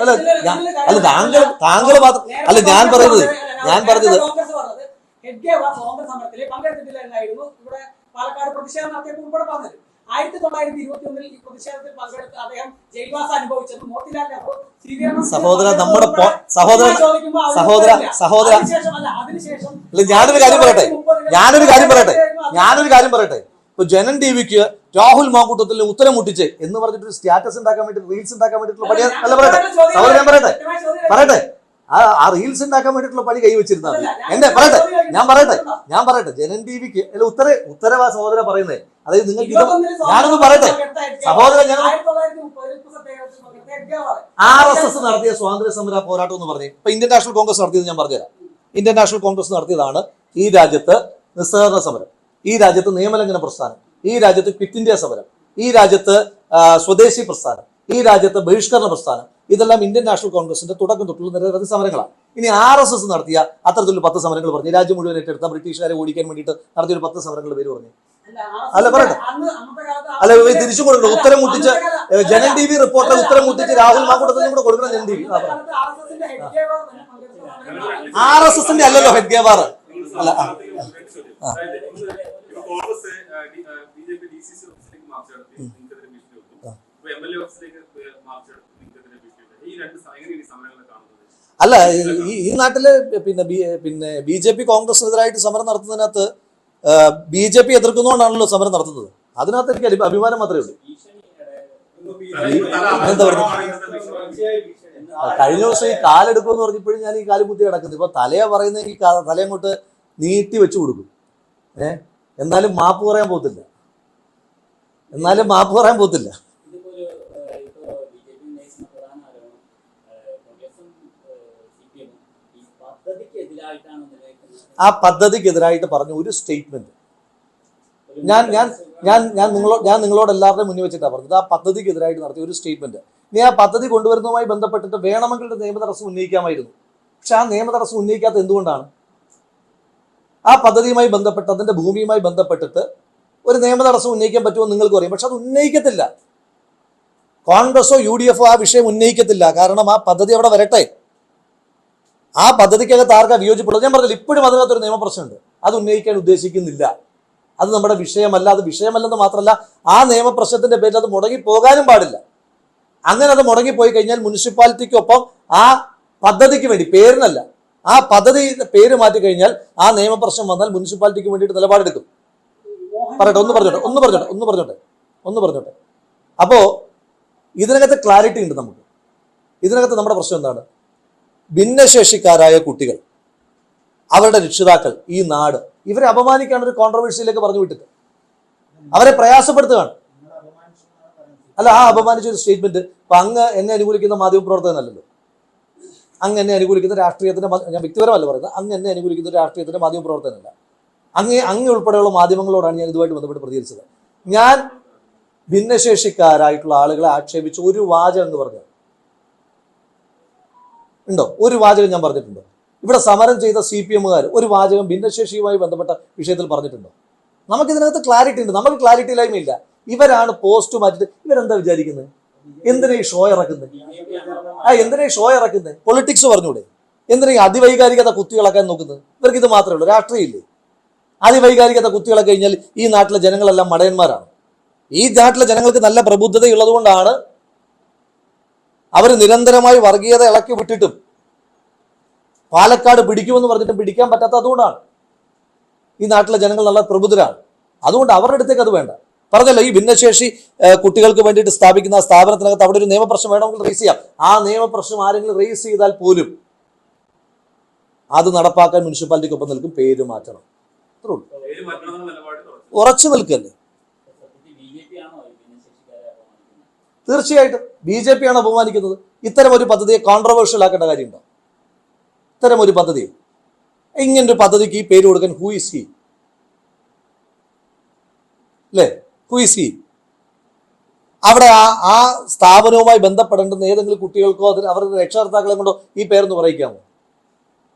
Speaker 1: താങ്കൾ മാത്രം അല്ല, ഞാൻ പറഞ്ഞത്
Speaker 2: പാലക്കാട് പ്രതിഷേധം നടത്തിയപ്പോൾ ഉൾപ്പെടെ പറഞ്ഞത് 1921 ഈ പ്രതിഷേധത്തിൽ പങ്കെടുത്ത് അദ്ദേഹം ജയിൽവാസം അനുഭവിച്ചത് മോത്തിലാൽ നെഹ്റു
Speaker 1: സഹോദര ഞാനൊരു കാര്യം പറയട്ടെ. ഇപ്പൊ ജനൻ ടിവിക്ക് രാഹുൽ മാങ്കൂട്ടത്തിൽ ഉത്തരം മുട്ടിച്ച് എന്ന് പറഞ്ഞിട്ട് സ്റ്റാറ്റസ് ഉണ്ടാക്കാൻ വേണ്ടി, റീൽസ് ഉണ്ടാക്കാൻ വേണ്ടിയിട്ടുള്ള പണി അല്ല. പറയട്ടെ ആ റീൽസ് ഉണ്ടാക്കാൻ വേണ്ടിയിട്ടുള്ള പണി കൈവച്ചിരുന്നാൽ ഞാൻ പറയട്ടെ ജനൻ ടിവിക്ക് അല്ല ഉത്തരവാ സഹോദര പറയുന്നേ. അതായത് നിങ്ങൾക്ക് ഞാനൊന്ന് പറയട്ടെ സഹോദരൻ, RSS നടത്തിയ സ്വാതന്ത്ര്യ സമര പോരാട്ടം എന്ന് പറഞ്ഞേ. ഇപ്പൊ ഇന്ത്യൻ നാഷണൽ കോൺഗ്രസ് നടത്തിയത് ഞാൻ പറഞ്ഞുതരാം. ഇന്ത്യൻ നാഷണൽ കോൺഗ്രസ് നടത്തിയതാണ് ഈ രാജ്യത്ത് നിസ്സഹകരണ സമരം, ഈ രാജ്യത്ത് നിയമലംഘന പ്രസ്ഥാനം, ഈ രാജ്യത്ത് ക്വിറ്റ് ഇന്ത്യ സമരം, ഈ രാജ്യത്ത് സ്വദേശി പ്രസ്ഥാനം, ഈ രാജ്യത്ത് ബഹിഷ്കരണ പ്രസ്ഥാനം. ഇതെല്ലാം ഇന്ത്യൻ നാഷണൽ കോൺഗ്രസിന്റെ തുടക്കം തൊട്ടുള്ള നിരവധി സമരങ്ങളാണ്. ഇനി RSS നടത്തിയ അത്തരത്തിലുള്ള 10 സമരങ്ങൾ പറഞ്ഞു, രാജ്യം മുഴുവൻ ഏറ്റെടുത്ത ബ്രിട്ടീഷുകാരെ ഓടിക്കാൻ വേണ്ടിയിട്ട് നടത്തിയ ഒരു 10 സമരങ്ങളുടെ പേര് പറഞ്ഞു. അല്ല പറയട്ടെ, അല്ല തിരിച്ചു കൊടുക്കണം. ഉത്തരം മുട്ടിച്ച് ജനൻ TV റിപ്പോർട്ടർ ഉത്തരം മുട്ടിച്ച് രാഹുൽ മാങ്കൂട്ടത്തിനും കൂടെ കൊടുക്കണം. ജനൻ TV RSSന്റെ അല്ലല്ലോ ഹെഡ്ഗേവാർ. അല്ല അല്ല ഈ നാട്ടില് പിന്നെ BJP കോൺഗ്രസിനെതിരായിട്ട് സമരം നടത്തുന്നതിനകത്ത് BJP എതിർക്കുന്നതുകൊണ്ടാണല്ലോ സമരം നടത്തുന്നത്. അതിനകത്ത് എനിക്ക് അഭിമാനം മാത്രമേ ഉള്ളൂ. എന്താ പറയുക, കഴിഞ്ഞ ദിവസം ഈ കാലെടുക്കുമെന്ന് പറഞ്ഞപ്പോഴും ഞാൻ ഈ കാല് കുത്തി കിടക്കുന്നത്. ഇപ്പൊ തലയാ പറയുന്ന ഈ തലയങ്ങോട്ട് നീട്ടി വെച്ചു കൊടുക്കും. എന്നാലും മാപ്പ് പറയാൻ പോകത്തില്ല. ആ പദ്ധതിക്കെതിരായിട്ട് പറഞ്ഞ ഒരു സ്റ്റേറ്റ്മെന്റ് ഞാൻ നിങ്ങളോട് എല്ലാവരുടെയും മുന്നിൽ വെച്ചിട്ടാണ് പറഞ്ഞത്. ആ പദ്ധതിക്കെതിരായിട്ട് നടത്തിയ ഒരു സ്റ്റേറ്റ്മെന്റ്. ഇനി ആ പദ്ധതി കൊണ്ടുവരുന്നതുമായി ബന്ധപ്പെട്ടിട്ട് വേണമെങ്കിൽ നിയമ തടസ്സം ഉന്നയിക്കാമായിരുന്നു. പക്ഷെ ആ നിയമ തടസ്സം ഉന്നയിക്കാത്ത എന്തുകൊണ്ടാണ്? ആ പദ്ധതിയുമായി ബന്ധപ്പെട്ട്, അതിന്റെ ഭൂമിയുമായി ബന്ധപ്പെട്ടിട്ട് ഒരു നിയമ തടസ്സം ഉന്നയിക്കാൻ പറ്റുമെന്ന് നിങ്ങൾക്ക് പറയും. പക്ഷെ അത് ഉന്നയിക്കത്തില്ല. കോൺഗ്രസോ UDF ആ വിഷയം ഉന്നയിക്കത്തില്ല. കാരണം ആ പദ്ധതി അവിടെ വരട്ടെ. ആ പദ്ധതിക്കകത്ത് ആർക്കാ വിയോജിപ്പുള്ളത്? ഞാൻ പറഞ്ഞില്ല, ഇപ്പോഴും അതിനകത്തൊരു നിയമപ്രശ്നമുണ്ട്. അത് ഉന്നയിക്കാൻ ഉദ്ദേശിക്കുന്നില്ല. അത് നമ്മുടെ വിഷയമല്ല. അത് വിഷയമല്ലെന്ന് മാത്രമല്ല, ആ നിയമപ്രശ്നത്തിന്റെ പേരിൽ അത് മുടങ്ങി പോകാനും പാടില്ല. അങ്ങനെ അത് മുടങ്ങിപ്പോയി കഴിഞ്ഞാൽ മുനിസിപ്പാലിറ്റിക്കൊപ്പം ആ പദ്ധതിക്ക് വേണ്ടി, പേരിനല്ല, ആ പദ്ധതി പേര് മാറ്റി കഴിഞ്ഞാൽ ആ നിയമപ്രശ്നം വന്നാൽ മുനിസിപ്പാലിറ്റിക്ക് വേണ്ടിയിട്ട് നിലപാടെടുക്കും. പറയട്ടെ, ഒന്ന് പറഞ്ഞോട്ടെ. അപ്പോ ഇതിനകത്ത് ക്ലാരിറ്റി ഉണ്ട് നമുക്ക്. ഇതിനകത്ത് നമ്മുടെ പ്രശ്നം എന്താണ്? ഭിന്നശേഷിക്കാരായ കുട്ടികൾ, അവരുടെ രക്ഷിതാക്കൾ, ഈ നാട് ഇവരെ അപമാനിക്കാണ് ഒരു കോൺട്രവേഴ്സിയിലേക്ക് പറഞ്ഞു വിട്ടിട്ട് അവരെ പ്രയാസപ്പെടുത്തുകയാണ്. അല്ല, ആ അപമാനിച്ച ഒരു സ്റ്റേറ്റ്മെന്റ് ഇപ്പൊ അങ്ങ് എന്നെ അനുകൂലിക്കുന്ന മാധ്യമപ്രവർത്തകനല്ലല്ലോ, അങ്ങ് എന്നെ അനുകൂലിക്കുന്ന രാഷ്ട്രീയത്തിന്റെ, ഞാൻ വ്യക്തിപരമല്ല പറയുന്നത്, അങ്ങ് എന്നെ അനുകൂലിക്കുന്ന രാഷ്ട്രീയത്തിന്റെ മാധ്യമപ്രവർത്തകനല്ല. അങ്ങ് ഉൾപ്പെടെയുള്ള മാധ്യമങ്ങളോടാണ് ഞാൻ ഇതുമായിട്ട് ബന്ധപ്പെട്ട് പ്രതികരിച്ചത്. ഞാൻ ഭിന്നശേഷിക്കാരായിട്ടുള്ള ആളുകളെ ആക്ഷേപിച്ച് ഒരു വാചകം എന്ന് പറഞ്ഞു ഉണ്ടോ? ഒരു വാചകം ഞാൻ പറഞ്ഞിട്ടുണ്ടോ? ഇവിടെ സമരം ചെയ്ത CPM-കാർ ഒരു വാചകം ഭിന്നശേഷിയുമായി ബന്ധപ്പെട്ട വിഷയത്തിൽ പറഞ്ഞിട്ടുണ്ടോ? നമുക്കിതിനകത്ത് ക്ലാരിറ്റി ഉണ്ട്. നമുക്ക് ക്ലാരിറ്റി ഇല്ലായ്മയില്ല. ഇവരാണ് പോസ്റ്റ് മാറ്റിട്ട് ഇവരെന്താ വിചാരിക്കുന്നത്? എന്തിനാ ഈ ഷോ ഇറക്കുന്നത്? പൊളിറ്റിക്സ് പറഞ്ഞൂടെ? എന്തിനാ ഈ അതിവൈകാരികത കുത്തികളക്കാൻ നോക്കുന്നത്? ഇവർക്ക് ഇത് മാത്രമേ ഉള്ളൂ, രാഷ്ട്രീയം ഇല്ലേ? അതിവൈകാരികത കുത്തികളൊക്കെ കഴിഞ്ഞാൽ ഈ നാട്ടിലെ ജനങ്ങളെല്ലാം മടയന്മാരാണ്. ഈ നാട്ടിലെ ജനങ്ങൾക്ക് നല്ല പ്രബുദ്ധതയുള്ളത് കൊണ്ടാണ് അവർ നിരന്തരമായി വർഗീയത ഇളക്കി വിട്ടിട്ടും പാലക്കാട് പിടിക്കുമെന്ന് പറഞ്ഞിട്ടും പിടിക്കാൻ പറ്റാത്ത അതുകൊണ്ടാണ്. ഈ നാട്ടിലെ ജനങ്ങൾ നല്ല പ്രബുദ്ധരാണ്. അതുകൊണ്ട് അവരുടെ അടുത്തേക്ക് അത് വേണ്ട. പറഞ്ഞല്ലോ, ഈ ഭിന്നശേഷി കുട്ടികൾക്ക് വേണ്ടിയിട്ട് സ്ഥാപിക്കുന്ന ആ സ്ഥാപനത്തിനകത്ത് അവിടെ ഒരു നിയമപ്രശ്നം വേണമെങ്കിൽ റേസ് ചെയ്യാം. ആ നിയമപ്രശ്നം ആരെങ്കിലും റേസ് ചെയ്താൽ പോലും അത് നടപ്പാക്കാൻ മുനിസിപ്പാലിറ്റിക്കൊപ്പം നിൽക്കും. പേര് മാറ്റണം, അത്രേ ഉള്ളൂ. ഉറച്ചു നിൽക്കല്ലേ? തീർച്ചയായിട്ടും BJP ആണ് അപമാനിക്കുന്നത്. ഇത്തരം ഒരു പദ്ധതിയെ കോൺട്രവേഴ്ഷ്യൽ ആക്കേണ്ട കാര്യമുണ്ടോ? ഇത്തരം ഒരു പദ്ധതി, ഇങ്ങനൊരു പദ്ധതിക്ക് ഈ പേര് കൊടുക്കാൻ ഹൂ ഈസ് ഹി? അല്ലേ, ഹൂ ഈസ് ഹി? അവിടെ ആ സ്ഥാപനവുമായി ബന്ധപ്പെടേണ്ടുന്ന ഏതെങ്കിലും കുട്ടികൾക്കോ അവരുടെ രക്ഷകർത്താക്കളെ കൊണ്ടോ ഈ പേരൊന്ന് പറയിക്കാമോ?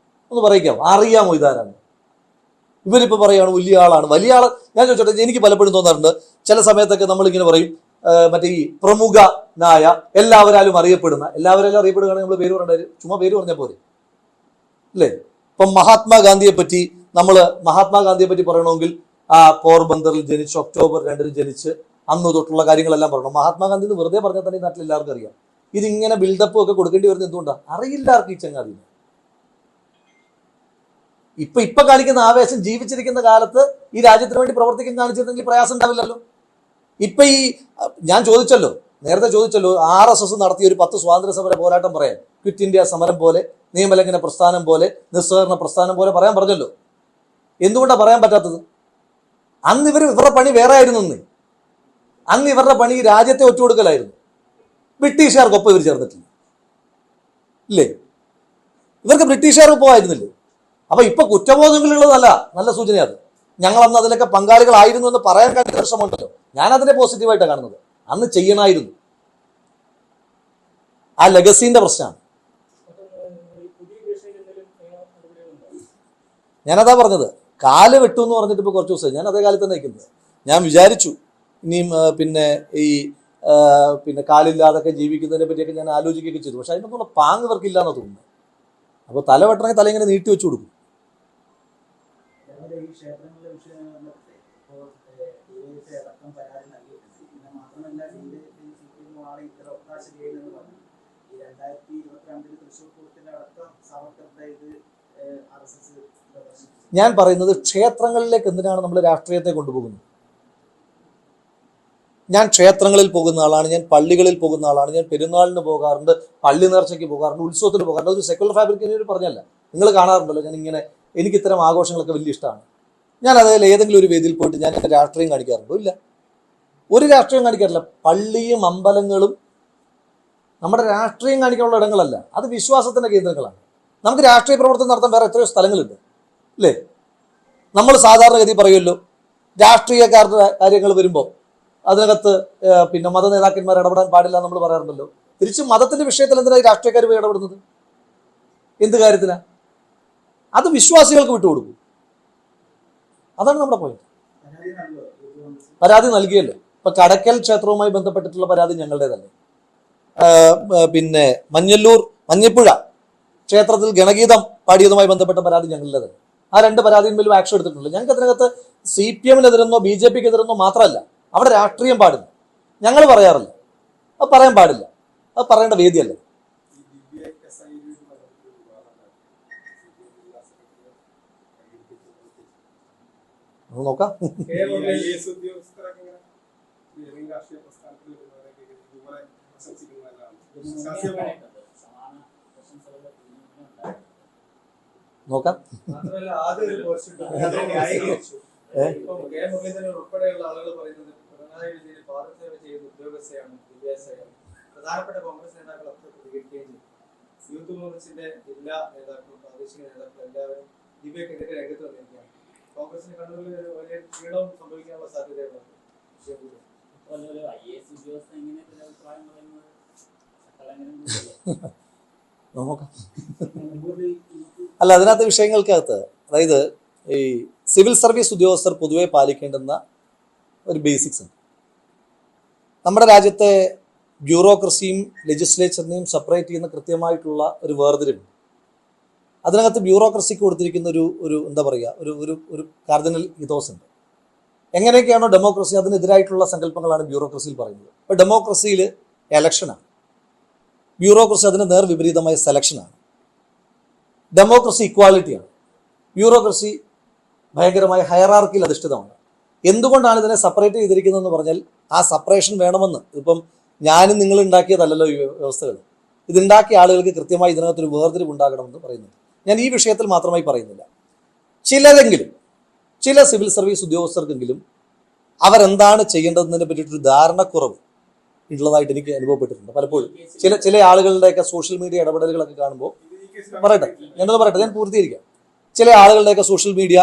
Speaker 1: അറിയാമോ ഇതാരാണ്? ഇവരിപ്പോൾ പറയുകയാണ് വലിയ ആളാണ്. വലിയ ആൾ, ഞാൻ ചോദിച്ചോട്ടെ, എനിക്ക് പലപ്പോഴും തോന്നാറുണ്ട് ചില സമയത്തൊക്കെ നമ്മളിങ്ങനെ പറയും, മറ്റേ ഈ പ്രമുഖനായ എല്ലാവരും അറിയപ്പെടുകയാണെങ്കിൽ നമ്മൾ പേര് പറയേണ്ട, ചുമ്മാ പേര് പറഞ്ഞാൽ പോരെ, അല്ലേ? ഇപ്പം മഹാത്മാഗാന്ധിയെ പറ്റി പറയണമെങ്കിൽ പോർബന്തറിൽ ജനിച്ച് ഒക്ടോബർ 2 ജനിച്ച് അന്ന് തൊട്ടുള്ള കാര്യങ്ങളെല്ലാം പറയണം. മഹാത്മാഗാന്ധി എന്ന് വെറുതെ പറഞ്ഞാൽ തന്നെ ഈ നാട്ടിൽ എല്ലാവർക്കും അറിയാം. ഇതിങ്ങനെ ബിൽഡപ്പും ഒക്കെ കൊടുക്കേണ്ടി വരുന്നത് എന്തുകൊണ്ടാണ്? അറിയില്ല ആർക്ക് ഈ ചങ്ങാതിനെ. ഇപ്പൊ കാണിക്കുന്ന ആവേശം ജീവിച്ചിരിക്കുന്ന കാലത്ത് ഈ രാജ്യത്തിന് വേണ്ടി പ്രവർത്തിക്കാൻ കാണിച്ചിരുന്നെങ്കിൽ പ്രയാസം ഉണ്ടാവില്ലല്ലോ. ഇപ്പൊ ഞാൻ നേരത്തെ ചോദിച്ചല്ലോ, RSS നടത്തിയ ഒരു 10 സ്വാതന്ത്ര്യ സമര പോരാട്ടം പറയാൻ, ക്വിറ്റ് ഇന്ത്യ സമരം പോലെ, നിയമലംഘന പ്രസ്ഥാനം പോലെ, നിസ്സഹകരണ പ്രസ്ഥാനം പോലെ പറയാൻ പറഞ്ഞല്ലോ. എന്തുകൊണ്ടാണ് പറയാൻ പറ്റാത്തത്? അന്ന് ഇവരുടെ പണി വേറെ ആയിരുന്നു. അന്ന് ഇവരുടെ പണി രാജ്യത്തെ ഒറ്റുകൊടുക്കലായിരുന്നു. ബ്രിട്ടീഷുകാർക്കൊപ്പം ഇവർ ചേർന്നിട്ടില്ല, ഇല്ലേ? ഇവർക്ക് ബ്രിട്ടീഷുകാർക്ക് പോകായിരുന്നില്ലേ? അപ്പൊ ഇപ്പൊ കുറ്റബോധങ്ങളുള്ളതല്ല, നല്ല സൂചന അത്. ഞങ്ങൾ അന്ന് അതിലൊക്കെ പങ്കാളികളായിരുന്നു എന്ന് പറയാൻ കഴിഞ്ഞ വിഷമമുണ്ടല്ലോ. ഞാൻ അതിനെ പോസിറ്റീവായിട്ടാണ് കാണുന്നത്. അന്ന് ചെയ്യണമായിരുന്നു. ആ ലെഗസീന്റെ പ്രശ്നമാണ്. ഞാനതാ പറഞ്ഞത്, കാല് വെട്ടു എന്ന് പറഞ്ഞിട്ട് ഇപ്പൊ കുറച്ച് ദിവസം ഞാൻ അതേ കാലത്ത് തന്നെ നിൽക്കുന്നത്. ഞാൻ വിചാരിച്ചു ഇനിയും പിന്നെ കാലില്ലാതൊക്കെ ജീവിക്കുന്നതിനെ പറ്റിയൊക്കെ ഞാൻ ആലോചിക്കുകയൊക്കെ ചെയ്തു. പക്ഷെ അതിനൊന്നുള്ള പാങ് ഇവർക്കില്ല എന്ന് തോന്നുന്നു. അപ്പോൾ തല വെട്ടണമെങ്കിൽ തല ഇങ്ങനെ നീട്ടി വെച്ചു കൊടുക്കും. ഞാൻ പറയുന്നത്, ക്ഷേത്രങ്ങളിലേക്ക് എന്തിനാണ് നമ്മൾ രാഷ്ട്രീയത്തെ കൊണ്ടുപോകുന്നത്? ഞാൻ ക്ഷേത്രങ്ങളിൽ പോകുന്ന ആളാണ്, ഞാൻ പള്ളികളിൽ പോകുന്ന ആളാണ്, ഞാൻ പെരുന്നാളിന് പോകാറുണ്ട്, പള്ളി നേർച്ചയ്ക്ക് പോകാറുണ്ട്, ഉത്സവത്തിന് പോകാറുണ്ട്. അതൊരു സെക്കുലർ ഫാബ്രിക്കിന് പറഞ്ഞല്ല, നിങ്ങൾ കാണാറുണ്ടല്ലോ. എനിക്ക് ഇത്തരം ആഘോഷങ്ങളൊക്കെ വലിയ ഇഷ്ടമാണ്. ഞാൻ അതേപോലെ ഏതെങ്കിലും ഒരു വേദിയിൽ പോയിട്ട് ഞാൻ എൻ്റെ രാഷ്ട്രീയം കാണിക്കാറുണ്ടോ? ഇല്ല, ഒരു രാഷ്ട്രീയം കാണിക്കാറില്ല. പള്ളിയും അമ്പലങ്ങളും നമ്മുടെ രാഷ്ട്രീയം കാണിക്കാനുള്ള ഇടങ്ങളല്ല, അത് വിശ്വാസത്തിന്റെ കേന്ദ്രങ്ങളാണ്. നമുക്ക് രാഷ്ട്രീയ പ്രവർത്തനം നടത്താൻ വേറെ എത്രയോ സ്ഥലങ്ങളുണ്ട്, അല്ലേ? നമ്മൾ സാധാരണഗതി പറയുമല്ലോ, രാഷ്ട്രീയക്കാരുടെ കാര്യങ്ങൾ വരുമ്പോൾ അതിനകത്ത് പിന്നെ മത നേതാക്കന്മാർ ഇടപെടാൻ പാടില്ല നമ്മൾ പറയാറുണ്ടല്ലോ. തിരിച്ച് മതത്തിന്റെ വിഷയത്തിൽ എന്തിനാണ് രാഷ്ട്രീയക്കാർ പോയി ഇടപെടുന്നത്? എന്ത് കാര്യത്തിനാ? അത് വിശ്വാസികൾക്ക് വിട്ടുകൊടുക്കും. അതാണ് നമ്മുടെ പോയിന്റ്. പരാതി നൽകിയല്ലോ. ഇപ്പൊ കടക്കൽ ക്ഷേത്രവുമായി ബന്ധപ്പെട്ടിട്ടുള്ള പരാതി ഞങ്ങളുടേതല്ലേ. പിന്നെ മഞ്ഞപ്പുഴ ക്ഷേത്രത്തിൽ ഗണഗീതം പാടിയതുമായി ബന്ധപ്പെട്ട പരാതി ഞങ്ങളുടേത്. ആ 2 പരാതിയിന്മേലും ആക്ഷൻ എടുത്തിട്ടുണ്ട്. ഞങ്ങൾക്ക് അതിനകത്ത് CPM-നെതിരെന്നോ BJP-ക്കെതിരെന്നോ മാത്രമല്ല, അവിടെ രാഷ്ട്രീയം പാടില്ല. ഞങ്ങൾ പറയാറില്ല, അത് പറയാൻ പാടില്ല, അത് പറയേണ്ട വേദിയല്ല. നോക്കാം. നോക്കാം.
Speaker 3: മാത്രമല്ല ആദ്യം ഒരു ഉൾപ്പെടെയുള്ള ആളുകൾ പറയുന്നത് പിണറായി വിജയൻ പാദസേവ ചെയ്യുന്ന ഉദ്യോഗസ്ഥയാണ് ദിവ്യാസയാണ്. പ്രധാനപ്പെട്ട കോൺഗ്രസ് നേതാക്കളൊക്കെ പ്രതികരിക്കുകയും ചെയ്തു. യൂത്ത് കോൺഗ്രസിന്റെ ജില്ലാ നേതാക്കളും പ്രാദേശിക നേതാക്കളും എല്ലാവരും ദിവ്യക്കെതിരെ രംഗത്ത് വന്നിരിക്കുകയാണ്. കോൺഗ്രസിന് കണ്ണൂരിൽ ഒരു വലിയ ക്ഷീണവും സംഭവിക്കാനുള്ള സാധ്യതയുള്ളത്.
Speaker 1: നോക്കാം. അല്ല, അതിനകത്ത് വിഷയങ്ങൾക്കകത്ത്, അതായത് ഈ സിവിൽ സർവീസ് ഉദ്യോഗസ്ഥർ പൊതുവെ പാലിക്കേണ്ടുന്ന ഒരു ബേസിക്സ് ഉണ്ട്. നമ്മുടെ രാജ്യത്തെ ബ്യൂറോക്രസിയും ലെജിസ്ലേച്ചറിനെയും സെപ്പറേറ്റ് ചെയ്യുന്ന കൃത്യമായിട്ടുള്ള ഒരു വേർതിരിവുണ്ട്. അതിനകത്ത് ബ്യൂറോക്രസിക്ക് കൊടുത്തിരിക്കുന്ന ഒരു എന്താ പറയുക, ഒരു കാർഡിനൽ ഇതോസ് ഉണ്ട്. എങ്ങനെയൊക്കെയാണോ ഡെമോക്രസി, അതിനെതിരായിട്ടുള്ള സങ്കല്പങ്ങളാണ് ബ്യൂറോക്രസിയിൽ പറയുന്നത്. ഇപ്പോൾ ഡെമോക്രസിയിൽ എലക്ഷനാണ്, ബ്യൂറോക്രസി അതിന് നേർവിപരീതമായ സെലക്ഷനാണ്. ഡെമോക്രസി ഇക്വാലിറ്റിയാണ്, ബ്യൂറോക്രസി ഭയങ്കരമായ ഹയറാർക്കിയിൽ അധിഷ്ഠിതമാണ്. എന്തുകൊണ്ടാണ് ഇതിനെ സെപ്പറേറ്റ് ചെയ്തിരിക്കുന്നതെന്ന് പറഞ്ഞാൽ, ആ സെപ്പറേഷൻ വേണമെന്ന്, ഇപ്പം ഞാനും നിങ്ങൾ ഉണ്ടാക്കിയതല്ലല്ലോ ഈ വ്യവസ്ഥകൾ. ഇതുണ്ടാക്കിയ ആളുകൾക്ക് കൃത്യമായി ഇതിനകത്തൊരു വേർതിരിവ് ഉണ്ടാകണമെന്ന് പറയുന്നു. ഞാൻ ഈ വിഷയത്തിൽ മാത്രമായി പറയുന്നില്ല. ചിലരെങ്കിലും, ചില സിവിൽ സർവീസ് ഉദ്യോഗസ്ഥർക്കെങ്കിലും അവരെന്താണ് ചെയ്യേണ്ടതിനെ പറ്റിയിട്ടൊരു ധാരണക്കുറവ് ഉള്ളതായിട്ട് എനിക്ക് അനുഭവപ്പെട്ടിട്ടുണ്ട് പലപ്പോഴും. ചില ആളുകളുടെയൊക്കെ സോഷ്യൽ മീഡിയ ഇടപെടലുകളൊക്കെ കാണുമ്പോൾ, ഞാൻ പൂർത്തീകരിക്കാം. ചില ആളുകളുടെയൊക്കെ സോഷ്യൽ മീഡിയ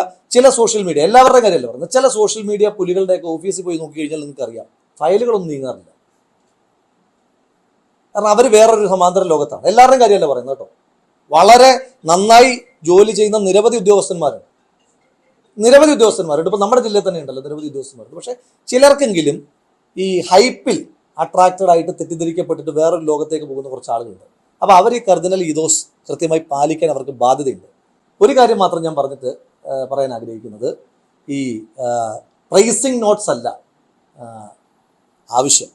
Speaker 1: എല്ലാവരുടെയും കാര്യമല്ല പറയുന്നത്, ചില സോഷ്യൽ മീഡിയ പുലികളുടെയൊക്കെ ഓഫീസിൽ പോയി നോക്കി കഴിഞ്ഞാൽ നിങ്ങൾക്ക് അറിയാം, ഫയലുകളൊന്നും നീങ്ങാറില്ല. കാരണം അവർ വേറൊരു സമാന്തര ലോകത്താണ്. എല്ലാവരുടെയും കാര്യമല്ല പറയുന്നത് കേട്ടോ. വളരെ നന്നായി ജോലി ചെയ്യുന്ന നിരവധി ഉദ്യോഗസ്ഥന്മാരുണ്ട്. ഇപ്പം നമ്മുടെ ജില്ലയിൽ തന്നെ ഉണ്ടല്ലോ നിരവധി ഉദ്യോഗസ്ഥന്മാരുണ്ട്. പക്ഷെ ചിലർക്കെങ്കിലും ഈ ഹൈപ്പിൽ അട്രാക്റ്റഡ് ആയിട്ട് തെറ്റിദ്ധരിക്കപ്പെട്ടിട്ട് വേറൊരു ലോകത്തേക്ക് പോകുന്ന കുറച്ച് ആളുകളുണ്ട്. അപ്പോൾ അവർ ഈ കർദിനൽ ഈതോസ് കൃത്യമായി പാലിക്കാൻ അവർക്ക് ബാധ്യതയുണ്ട്. ഒരു കാര്യം മാത്രം ഞാൻ പറയാൻ ആഗ്രഹിക്കുന്നത്, ഈ പ്രൈസിങ് നോട്ട്സ് അല്ല ആവശ്യം,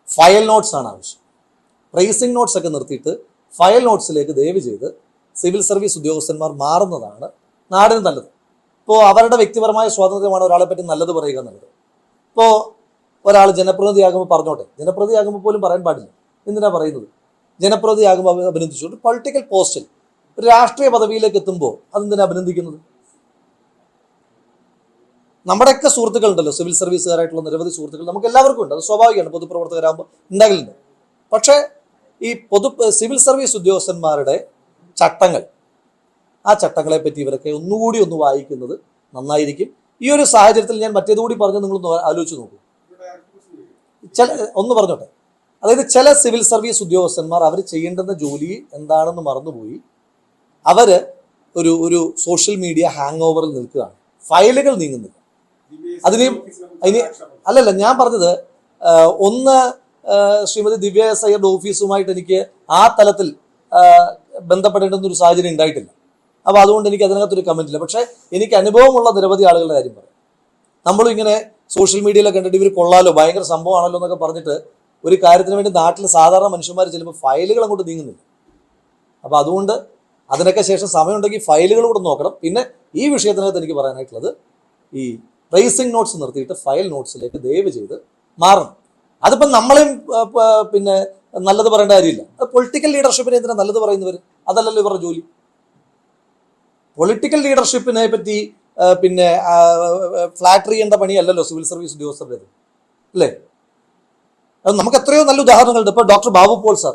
Speaker 1: ഫയൽ നോട്ട്സ് ആണ് ആവശ്യം. പ്രൈസിങ് നോട്ട്സ് ഒക്കെ നിർത്തിയിട്ട് ഫയൽ നോട്ട്സിലേക്ക് ദയവ് ചെയ്ത് സിവിൽ സർവീസ് ഉദ്യോഗസ്ഥന്മാർ മാറുന്നതാണ് നാടിന് നല്ലത്. ഇപ്പോൾ അവരുടെ വ്യക്തിപരമായ സ്വാതന്ത്ര്യമാണ് ഒരാളെ പറ്റി നല്ലത് പറയുക എന്നുള്ളത്. ഇപ്പോൾ ഒരാൾ ജനപ്രതിനിധിയാകുമ്പോൾ പറഞ്ഞോട്ടെ, ജനപ്രതിയാകുമ്പോൾ പോലും പറയാൻ പാടില്ല. എന്തിനാ പറയുന്നത്? ജനപ്രതിയാകുമ്പോൾ അഭിനന്ദിച്ചുകൊണ്ട് പൊളിറ്റിക്കൽ പോസ്റ്റിൽ ഒരു രാഷ്ട്രീയ പദവിയിലേക്ക് എത്തുമ്പോൾ അതെന്തിനാ അഭിനന്ദിക്കുന്നത്? നമ്മുടെയൊക്കെ സുഹൃത്തുക്കളുണ്ടല്ലോ, സിവിൽ സർവീസുകാരായിട്ടുള്ള നിരവധി സുഹൃത്തുക്കൾ നമുക്ക് എല്ലാവർക്കും ഉണ്ട്. അത് സ്വാഭാവികമാണ്, പൊതുപ്രവർത്തകരാകുമ്പോൾ ഉണ്ടാകലുണ്ട്. പക്ഷേ ഈ സിവിൽ സർവീസ് ഉദ്യോഗസ്ഥന്മാരുടെ ചട്ടങ്ങൾ, ആ ചട്ടങ്ങളെ പറ്റി ഇവരൊക്കെ ഒന്നുകൂടി ഒന്ന് വായിക്കുന്നത് നന്നായിരിക്കും. ഈ ഒരു സാഹചര്യത്തിൽ ഞാൻ മറ്റേതുകൂടി പറഞ്ഞ് നിങ്ങളൊന്ന് ആലോചിച്ച് നോക്കൂ. ഒന്ന് പറഞ്ഞോട്ടെ, അതായത് ചില സിവിൽ സർവീസ് ഉദ്യോഗസ്ഥന്മാർ അവർ ചെയ്യേണ്ടുന്ന ജോലി എന്താണെന്ന് മറന്നുപോയി അവർ ഒരു സോഷ്യൽ മീഡിയ ഹാങ് ഓവറിൽ നിൽക്കുകയാണ്. ഫയലുകൾ നീങ്ങുന്നില്ല. അല്ലല്ല, ഞാൻ പറഞ്ഞത് ഒന്ന് ശ്രീമതി ദിവ്യ എസ് അയ്യരുടെ ഓഫീസുമായിട്ട് എനിക്ക് ആ തലത്തിൽ ബന്ധപ്പെടേണ്ടുന്ന ഒരു സാഹചര്യം ഉണ്ടായിട്ടില്ല. അപ്പോൾ അതുകൊണ്ട് എനിക്ക് അതിനകത്തൊരു കമന്റ് ഇല്ല. പക്ഷേ എനിക്ക് അനുഭവമുള്ള നിരവധി ആളുകളുടെ കാര്യം പറയാം. നമ്മളും ഇങ്ങനെ സോഷ്യൽ മീഡിയയിലൊക്കെ കണ്ടിട്ട് ഇവർ കൊള്ളാലോ, ഭയങ്കര സംഭവമാണല്ലോ എന്നൊക്കെ പറഞ്ഞിട്ട് ഒരു കാര്യത്തിന് വേണ്ടി നാട്ടിൽ സാധാരണ മനുഷ്യന്മാർ ചെല്ലുമ്പോൾ ഫയലുകൾ അങ്ങോട്ട് നീങ്ങുന്നില്ല. അപ്പോൾ അതുകൊണ്ട് അതിനൊക്കെ ശേഷം സമയമുണ്ടെങ്കിൽ ഫയലുകൾ കൂടെ നോക്കണം. പിന്നെ ഈ വിഷയത്തിനകത്ത് എനിക്ക് പറയാനായിട്ടുള്ളത്, ഈ പ്രൈസിങ് നോട്ട്സ് നിർത്തിയിട്ട് ഫയൽ നോട്ട്സിലേക്ക് ദയവ് ചെയ്ത് മാറണം. അതിപ്പം നമ്മളെയും പിന്നെ നല്ലത് പറയേണ്ട കാര്യമില്ല. പൊളിറ്റിക്കൽ ലീഡർഷിപ്പിനെ എന്തിനാ നല്ലത് പറയുന്നവർ? അതല്ലല്ലോ ഇവരുടെ ജോലി. പൊളിറ്റിക്കൽ ലീഡർഷിപ്പിനെ പറ്റി പിന്നെ ഫ്ലാറ്റർ ചെയ്യേണ്ട പണിയല്ലല്ലോ സിവിൽ സർവീസ് ഉദ്യോഗസ്ഥരുടേത്, അല്ലേ? അത് നമുക്ക് എത്രയോ നല്ല ഉദാഹരണങ്ങളുണ്ട്. ഇപ്പോൾ ഡോക്ടർ ബാബു പോൾ സാർ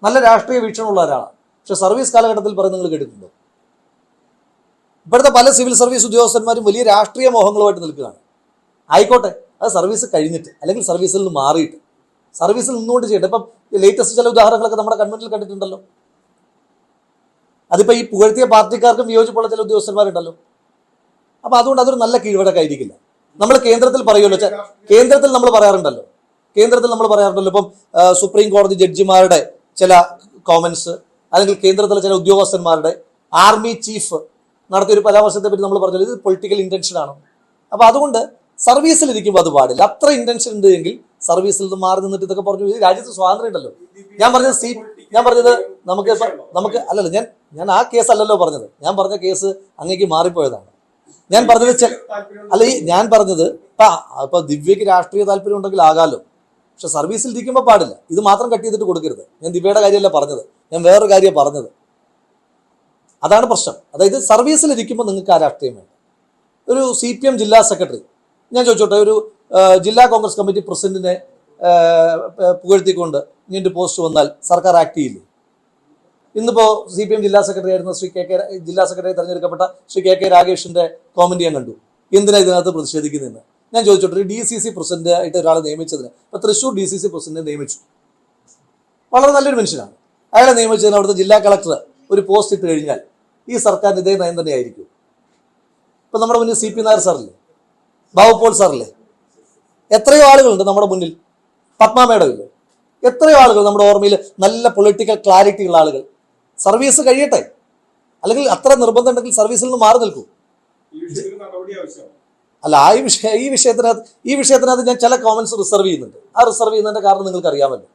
Speaker 1: നല്ല രാഷ്ട്രീയ വീക്ഷണമുള്ള ഒരാളാണ്. പക്ഷെ സർവീസ് കാലഘട്ടത്തിൽ പറയുന്നത് നിങ്ങൾ കേട്ടിട്ടുണ്ടോ? ഇപ്പോഴത്തെ പല സിവിൽ സർവീസ് ഉദ്യോഗസ്ഥന്മാരും വലിയ രാഷ്ട്രീയ മോഹങ്ങളുമായിട്ട് നിൽക്കുകയാണ്. ആയിക്കോട്ടെ, അത് സർവീസ് കഴിഞ്ഞിട്ട് അല്ലെങ്കിൽ സർവീസിൽ നിന്ന് മാറിയിട്ട് സർവീസിൽ നിന്നുകൊണ്ട് ചെയ്യട്ടെ. ഇപ്പം ലേറ്റസ്റ്റ് ചില ഉദാഹരണങ്ങളൊക്കെ നമ്മുടെ കൺവെന്റിൽ കണ്ടിട്ടുണ്ടല്ലോ. അതിപ്പോൾ ഈ പുകഴ്ത്തിയ പാർട്ടിക്കാർക്കും വിയോജിപ്പുള്ള ചില ഉദ്യോഗസ്ഥന്മാരുണ്ടല്ലോ. അപ്പം അതുകൊണ്ട് അതൊരു നല്ല കീഴ്വഴക്കായിരിക്കില്ല. നമ്മൾ കേന്ദ്രത്തിൽ പറയുമല്ലോ, കേന്ദ്രത്തിൽ നമ്മൾ പറയാറുണ്ടല്ലോ. ഇപ്പം സുപ്രീം കോടതി ജഡ്ജിമാരുടെ ചില കോമൻസ് അല്ലെങ്കിൽ കേന്ദ്രത്തിലെ ചില ഉദ്യോഗസ്ഥന്മാരുടെ ആർമി ചീഫ് നടത്തിയൊരു പരാമർശത്തെ പറ്റി നമ്മൾ പറഞ്ഞത് ഇത് പൊളിറ്റിക്കൽ ഇന്റൻഷനാണ്. അപ്പൊ അതുകൊണ്ട് സർവീസിലിരിക്കുമ്പോൾ അത് പാടില്ല. അത്ര ഇന്റൻഷൻ ഉണ്ട് എങ്കിൽ സർവീസിൽ നിന്ന് മാറി നിന്നിട്ട് ഇതൊക്കെ പറഞ്ഞു. ഈ രാജ്യത്ത് സ്വാതന്ത്ര്യം ഉണ്ടല്ലോ. ഞാൻ പറഞ്ഞത് നമുക്ക് അല്ലല്ലോ, ഞാൻ ആ കേസ് അല്ലല്ലോ പറഞ്ഞത്. ഞാൻ പറഞ്ഞ കേസ് അങ്ങേക്ക് മാറിപ്പോയതാണ്. ഞാൻ പറഞ്ഞത് ഞാൻ പറഞ്ഞത് ഇപ്പൊ ദിവ്യക്ക് രാഷ്ട്രീയ താല്പര്യം ഉണ്ടെങ്കിൽ ആകാലോ, പക്ഷെ സർവീസിൽ ഇരിക്കുമ്പോൾ പാടില്ല. ഇത് മാത്രം കട്ട് ചെയ്തിട്ട് കൊടുക്കരുത്. ഞാൻ ദിവ്യയുടെ കാര്യമല്ല പറഞ്ഞത്, ഞാൻ വേറൊരു കാര്യം പറഞ്ഞത്. അതാണ് പ്രശ്നം. അതായത് സർവീസിൽ ഇരിക്കുമ്പോൾ നിങ്ങൾക്ക് ആ രാഷ്ട്രീയം വേണ്ട. ഒരു CPM ജില്ലാ സെക്രട്ടറി, ഞാൻ ചോദിച്ചോട്ടെ, ഒരു ജില്ലാ കോൺഗ്രസ് കമ്മിറ്റി പ്രസിഡന്റിനെ പുകഴ്ത്തിക്കൊണ്ട് ഇങ്ങനൊരു പോസ്റ്റ് വന്നാൽ സർക്കാർ ആക്ട് ചെയ്യില്ലേ? ഇന്നിപ്പോ CPM ജില്ലാ സെക്രട്ടറി ആയിരുന്ന ജില്ലാ സെക്രട്ടറി തെരഞ്ഞെടുക്കപ്പെട്ട ശ്രീ കെ രാഗേഷിന്റെ കോമന്റ് ഞാൻ കണ്ടു. എന്തിനാ ഇതിനകത്ത് പ്രതിഷേധിക്കുന്നതെന്ന് ഞാൻ ചോദിച്ചോട്ടെ. ഒരു DCC പ്രസിഡന്റ് ആയിട്ട് ഒരാളെ നിയമിച്ചതിന്, ഇപ്പൊ തൃശ്ശൂർ DCC പ്രസിഡന്റിനെ നിയമിച്ചു, വളരെ നല്ലൊരു മനുഷ്യനാണ്. അയാളെ നിയമിച്ചതിന് അവിടുത്തെ ജില്ലാ കളക്ടർ ഒരു പോസ്റ്റ് ഇട്ട് കഴിഞ്ഞാൽ ഈ സർക്കാരിന് ഇതേ നയം തന്നെയായിരിക്കും. ഇപ്പൊ നമ്മുടെ മുന്നിൽ CP നായർ സാറില്ലേ, ബാബു പോൾ സാറില്ലേ, എത്രയോ ആളുകളുണ്ട് നമ്മുടെ മുന്നിൽ. പത്മ മേഡം ഇല്ലേ, എത്രയോ ആളുകൾ നമ്മുടെ ഓർമ്മയിൽ നല്ല പൊളിറ്റിക്കൽ ക്ലാരിറ്റി ഉള്ള ആളുകൾ. സർവീസ് കഴിയട്ടെ, അല്ലെങ്കിൽ അത്ര നിർബന്ധം ഉണ്ടെങ്കിൽ സർവീസിൽ നിന്ന് മാറി നിൽക്കൂ. അല്ല, ഈ വിഷയത്തിനകത്ത് ഞാൻ ചില കോമന്റ്സ് റിസർവ് ചെയ്യുന്നുണ്ട്. ആ റിസർവ് ചെയ്യുന്നതിന്റെ കാരണം നിങ്ങൾക്ക് അറിയാമല്ലോ.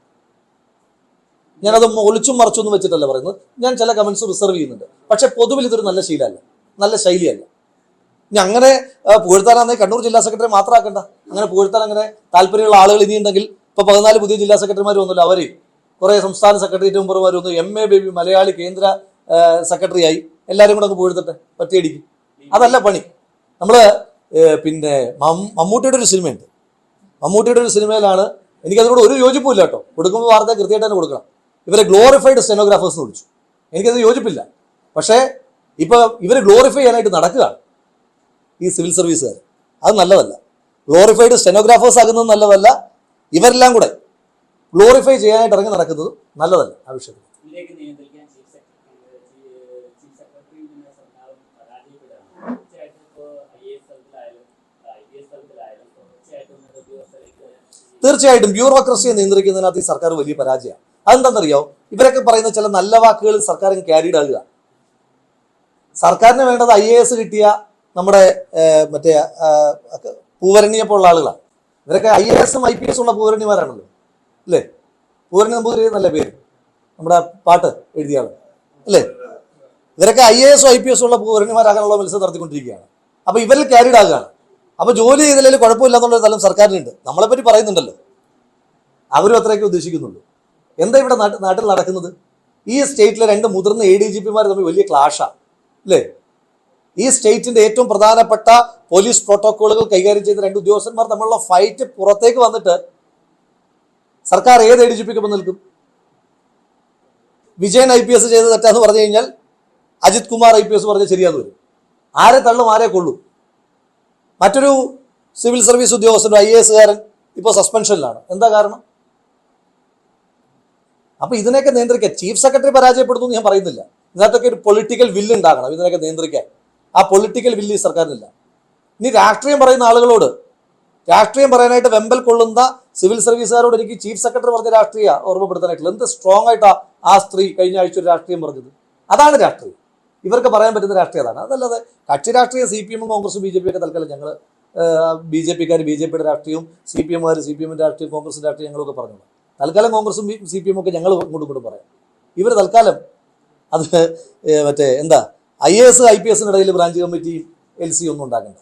Speaker 1: ഞാനത് ഒളിച്ചും മറച്ചൊന്നും വെച്ചിട്ടല്ല പറയുന്നത്. ഞാൻ ചില കമന്റ്സ് റിസർവ് ചെയ്യുന്നുണ്ട്. പക്ഷെ പൊതുവിൽ ഇതൊരു നല്ല ശീലമല്ല, നല്ല ശൈലിയല്ല. ഇനി അങ്ങനെ പുകഴ്ത്താനാണെങ്കിൽ കണ്ണൂർ ജില്ലാ സെക്രട്ടറി മാത്രമാക്കണ്ട. അങ്ങനെ പുകഴ്ത്താൻ അങ്ങനെ താല്പര്യമുള്ള ആളുകൾ ഇനിയുണ്ടെങ്കിൽ ഇപ്പൊ 14 പുതിയ ജില്ലാ സെക്രട്ടറിമാർ വന്നല്ലോ. അവര് കുറെ സംസ്ഥാന സെക്രട്ടേറിയറ്റ് മെമ്പർമാർ വന്നു. MA ബേബി മലയാളി കേന്ദ്ര സെക്രട്ടറി ആയി. എല്ലാവരും കൂടെ അങ്ങ് പുകഴ്ത്തട്ടെ ഒറ്റയടിക്ക്. അതല്ല പണി. നമ്മള് പിന്നെ മമ്മൂട്ടിയുടെ ഒരു സിനിമയുണ്ട്. മമ്മൂട്ടിയുടെ ഒരു സിനിമയിലാണ്, എനിക്കതിനോട് ഒരു യോജിപ്പില്ല കേട്ടോ. കൊടുക്കുമ്പോൾ വാർത്ത കൃത്യമായിട്ട് തന്നെ കൊടുക്കണം. ഇവരെ ഗ്ലോറിഫൈഡ് സ്റ്റെനോഗ്രാഫേഴ്സ് എന്ന് വിളിച്ചു. എനിക്കത് യോജിപ്പില്ല. പക്ഷേ ഇപ്പൊ ഇവരെ ഗ്ലോറിഫൈ ചെയ്യാനായിട്ട് നടക്കുകയാണ് ഈ സിവിൽ സർവീസുകാർ. അത് നല്ലതല്ല. ഗ്ലോറിഫൈഡ് സ്റ്റെനോഗ്രാഫേഴ്സ് ആകുന്നത് നല്ലതല്ല. ഇവരെല്ലാം കൂടെ ഗ്ലോറിഫൈ ചെയ്യാനായിട്ട് ഇറങ്ങി നടക്കുന്നത് നല്ലതല്ല. ആ വിഷയത്തിൽ തീർച്ചയായിട്ടും ബ്യൂറോക്രസിയെ നിയന്ത്രിക്കുന്നതിനകത്ത് ഈ സർക്കാർ വലിയ പരാജയമാണ്. അതെന്താണെന്നറിയോ? ഇവരൊക്കെ പറയുന്ന ചില നല്ല വാക്കുകളിൽ സർക്കാർ ക്യാരിഡ് ആകുക. സർക്കാരിന് വേണ്ടത് IAS കിട്ടിയ നമ്മുടെ മറ്റേ പൂവരണിയെപ്പോലുള്ള ആളുകളാണ്. ഇവരൊക്കെ IAS-ഉം IPS ഉള്ള പൂവരണിമാരാണല്ലോ, അല്ലേ? പൂവരണി നമ്പൂതിരി നല്ല പേര്, നമ്മുടെ പാട്ട് എഴുതിയ ആള് അല്ലേ? ഇവരൊക്കെ IAS-ഉം IPS ഉള്ള പൂവരണിമാരാകാനുള്ള മത്സരം നടത്തിക്കൊണ്ടിരിക്കുകയാണ്. അപ്പൊ ഇവരിൽ ക്യാരിഡ് ആകുകയാണ്. അപ്പൊ ജോലി ചെയ്തില്ലെങ്കിൽ കുഴപ്പമില്ല എന്നുള്ള തലം സർക്കാരിനുണ്ട്. നമ്മളെപ്പറ്റി പറയുന്നുണ്ടല്ലോ, അവരും അത്രയൊക്കെ ഉദ്ദേശിക്കുന്നുള്ളൂ. എന്താ ഇവിടെ നാട്ടിൽ നടക്കുന്നത്? ഈ സ്റ്റേറ്റിലെ 2 മുതിർന്ന ADGP-മാർ തമ്മിൽ വലിയ ക്ലാഷാണ്, അല്ലേ? ഈ സ്റ്റേറ്റിന്റെ ഏറ്റവും പ്രധാനപ്പെട്ട പോലീസ് പ്രോട്ടോക്കോളുകൾ കൈകാര്യം ചെയ്ത 2 ഉദ്യോഗസ്ഥന്മാർ തമ്മിലുള്ള ഫൈറ്റ് പുറത്തേക്ക് വന്നിട്ട് സർക്കാർ ഏത് ADGP-ക്കൊപ്പം നിൽക്കും? വിജയൻ IPS ചെയ്ത് തെറ്റാന്ന് പറഞ്ഞു കഴിഞ്ഞാൽ അജിത് കുമാർ IPS പറഞ്ഞാൽ ശരിയാന്ന് വരും. ആരെ തള്ളും, ആരെ കൊള്ളും? മറ്റൊരു സിവിൽ സർവീസ് ഉദ്യോഗസ്ഥൻ്റെ IAS-കാരൻ ഇപ്പോൾ സസ്പെൻഷനിലാണ്. എന്താ കാരണം? അപ്പൊ ഇതിനെയൊക്കെ നിയന്ത്രിക്കാൻ ചീഫ് സെക്രട്ടറി പരാജയപ്പെടുന്നു ഞാൻ പറയുന്നില്ല. ഇതിനകത്തൊക്കെ ഒരു പൊളിറ്റിക്കൽ വില്ല് ഉണ്ടാകണം ഇതിനൊക്കെ നിയന്ത്രിക്കാൻ. ആ പൊളിറ്റിക്കൽ വില്ല് ഈ സർക്കാരിനില്ല. ഇനി രാഷ്ട്രീയം പറയുന്ന ആളുകളോട്, രാഷ്ട്രീയം പറയാനായിട്ട് വെമ്പൽ കൊള്ളുന്ന സിവിൽ സർവീസുകാരോട് എനിക്ക് ചീഫ് സെക്രട്ടറി പറഞ്ഞ രാഷ്ട്രീയ ഓർമ്മപ്പെടുത്താനായിട്ടുള്ള എന്ത് സ്ട്രോങ് ആയിട്ടാ ആ സ്ത്രീ കഴിഞ്ഞ ആഴ്ച ഒരു രാഷ്ട്രീയം പറഞ്ഞത്. അതാണ് രാഷ്ട്രീയം. ഇവർക്ക് പറയാൻ പറ്റുന്ന രാഷ്ട്രീയം അതാണ്. അതല്ലാതെ കക്ഷി രാഷ്ട്രീയം CPM-ഉം കോൺഗ്രസും BJP ഒക്കെ തൽക്കാലം ഞങ്ങൾ BJP-ക്കാർ BJP-യുടെ രാഷ്ട്രീയവും CPM-കാർ CPM-ന്റെ രാഷ്ട്രീയം കോൺഗ്രസിന്റെ രാഷ്ട്രീയം ഞങ്ങളൊക്കെ പറഞ്ഞു. തൽക്കാലം കോൺഗ്രസും CPM-ഉം ഒക്കെ ഞങ്ങൾ ഇങ്ങോട്ടും പറയാം. ഇവർ തൽക്കാലം അത് മറ്റേ എന്താ IAS IPS-നിടയിൽ ബ്രാഞ്ച് കമ്മിറ്റിയും LC ഒന്നും ഉണ്ടാക്കണ്ട.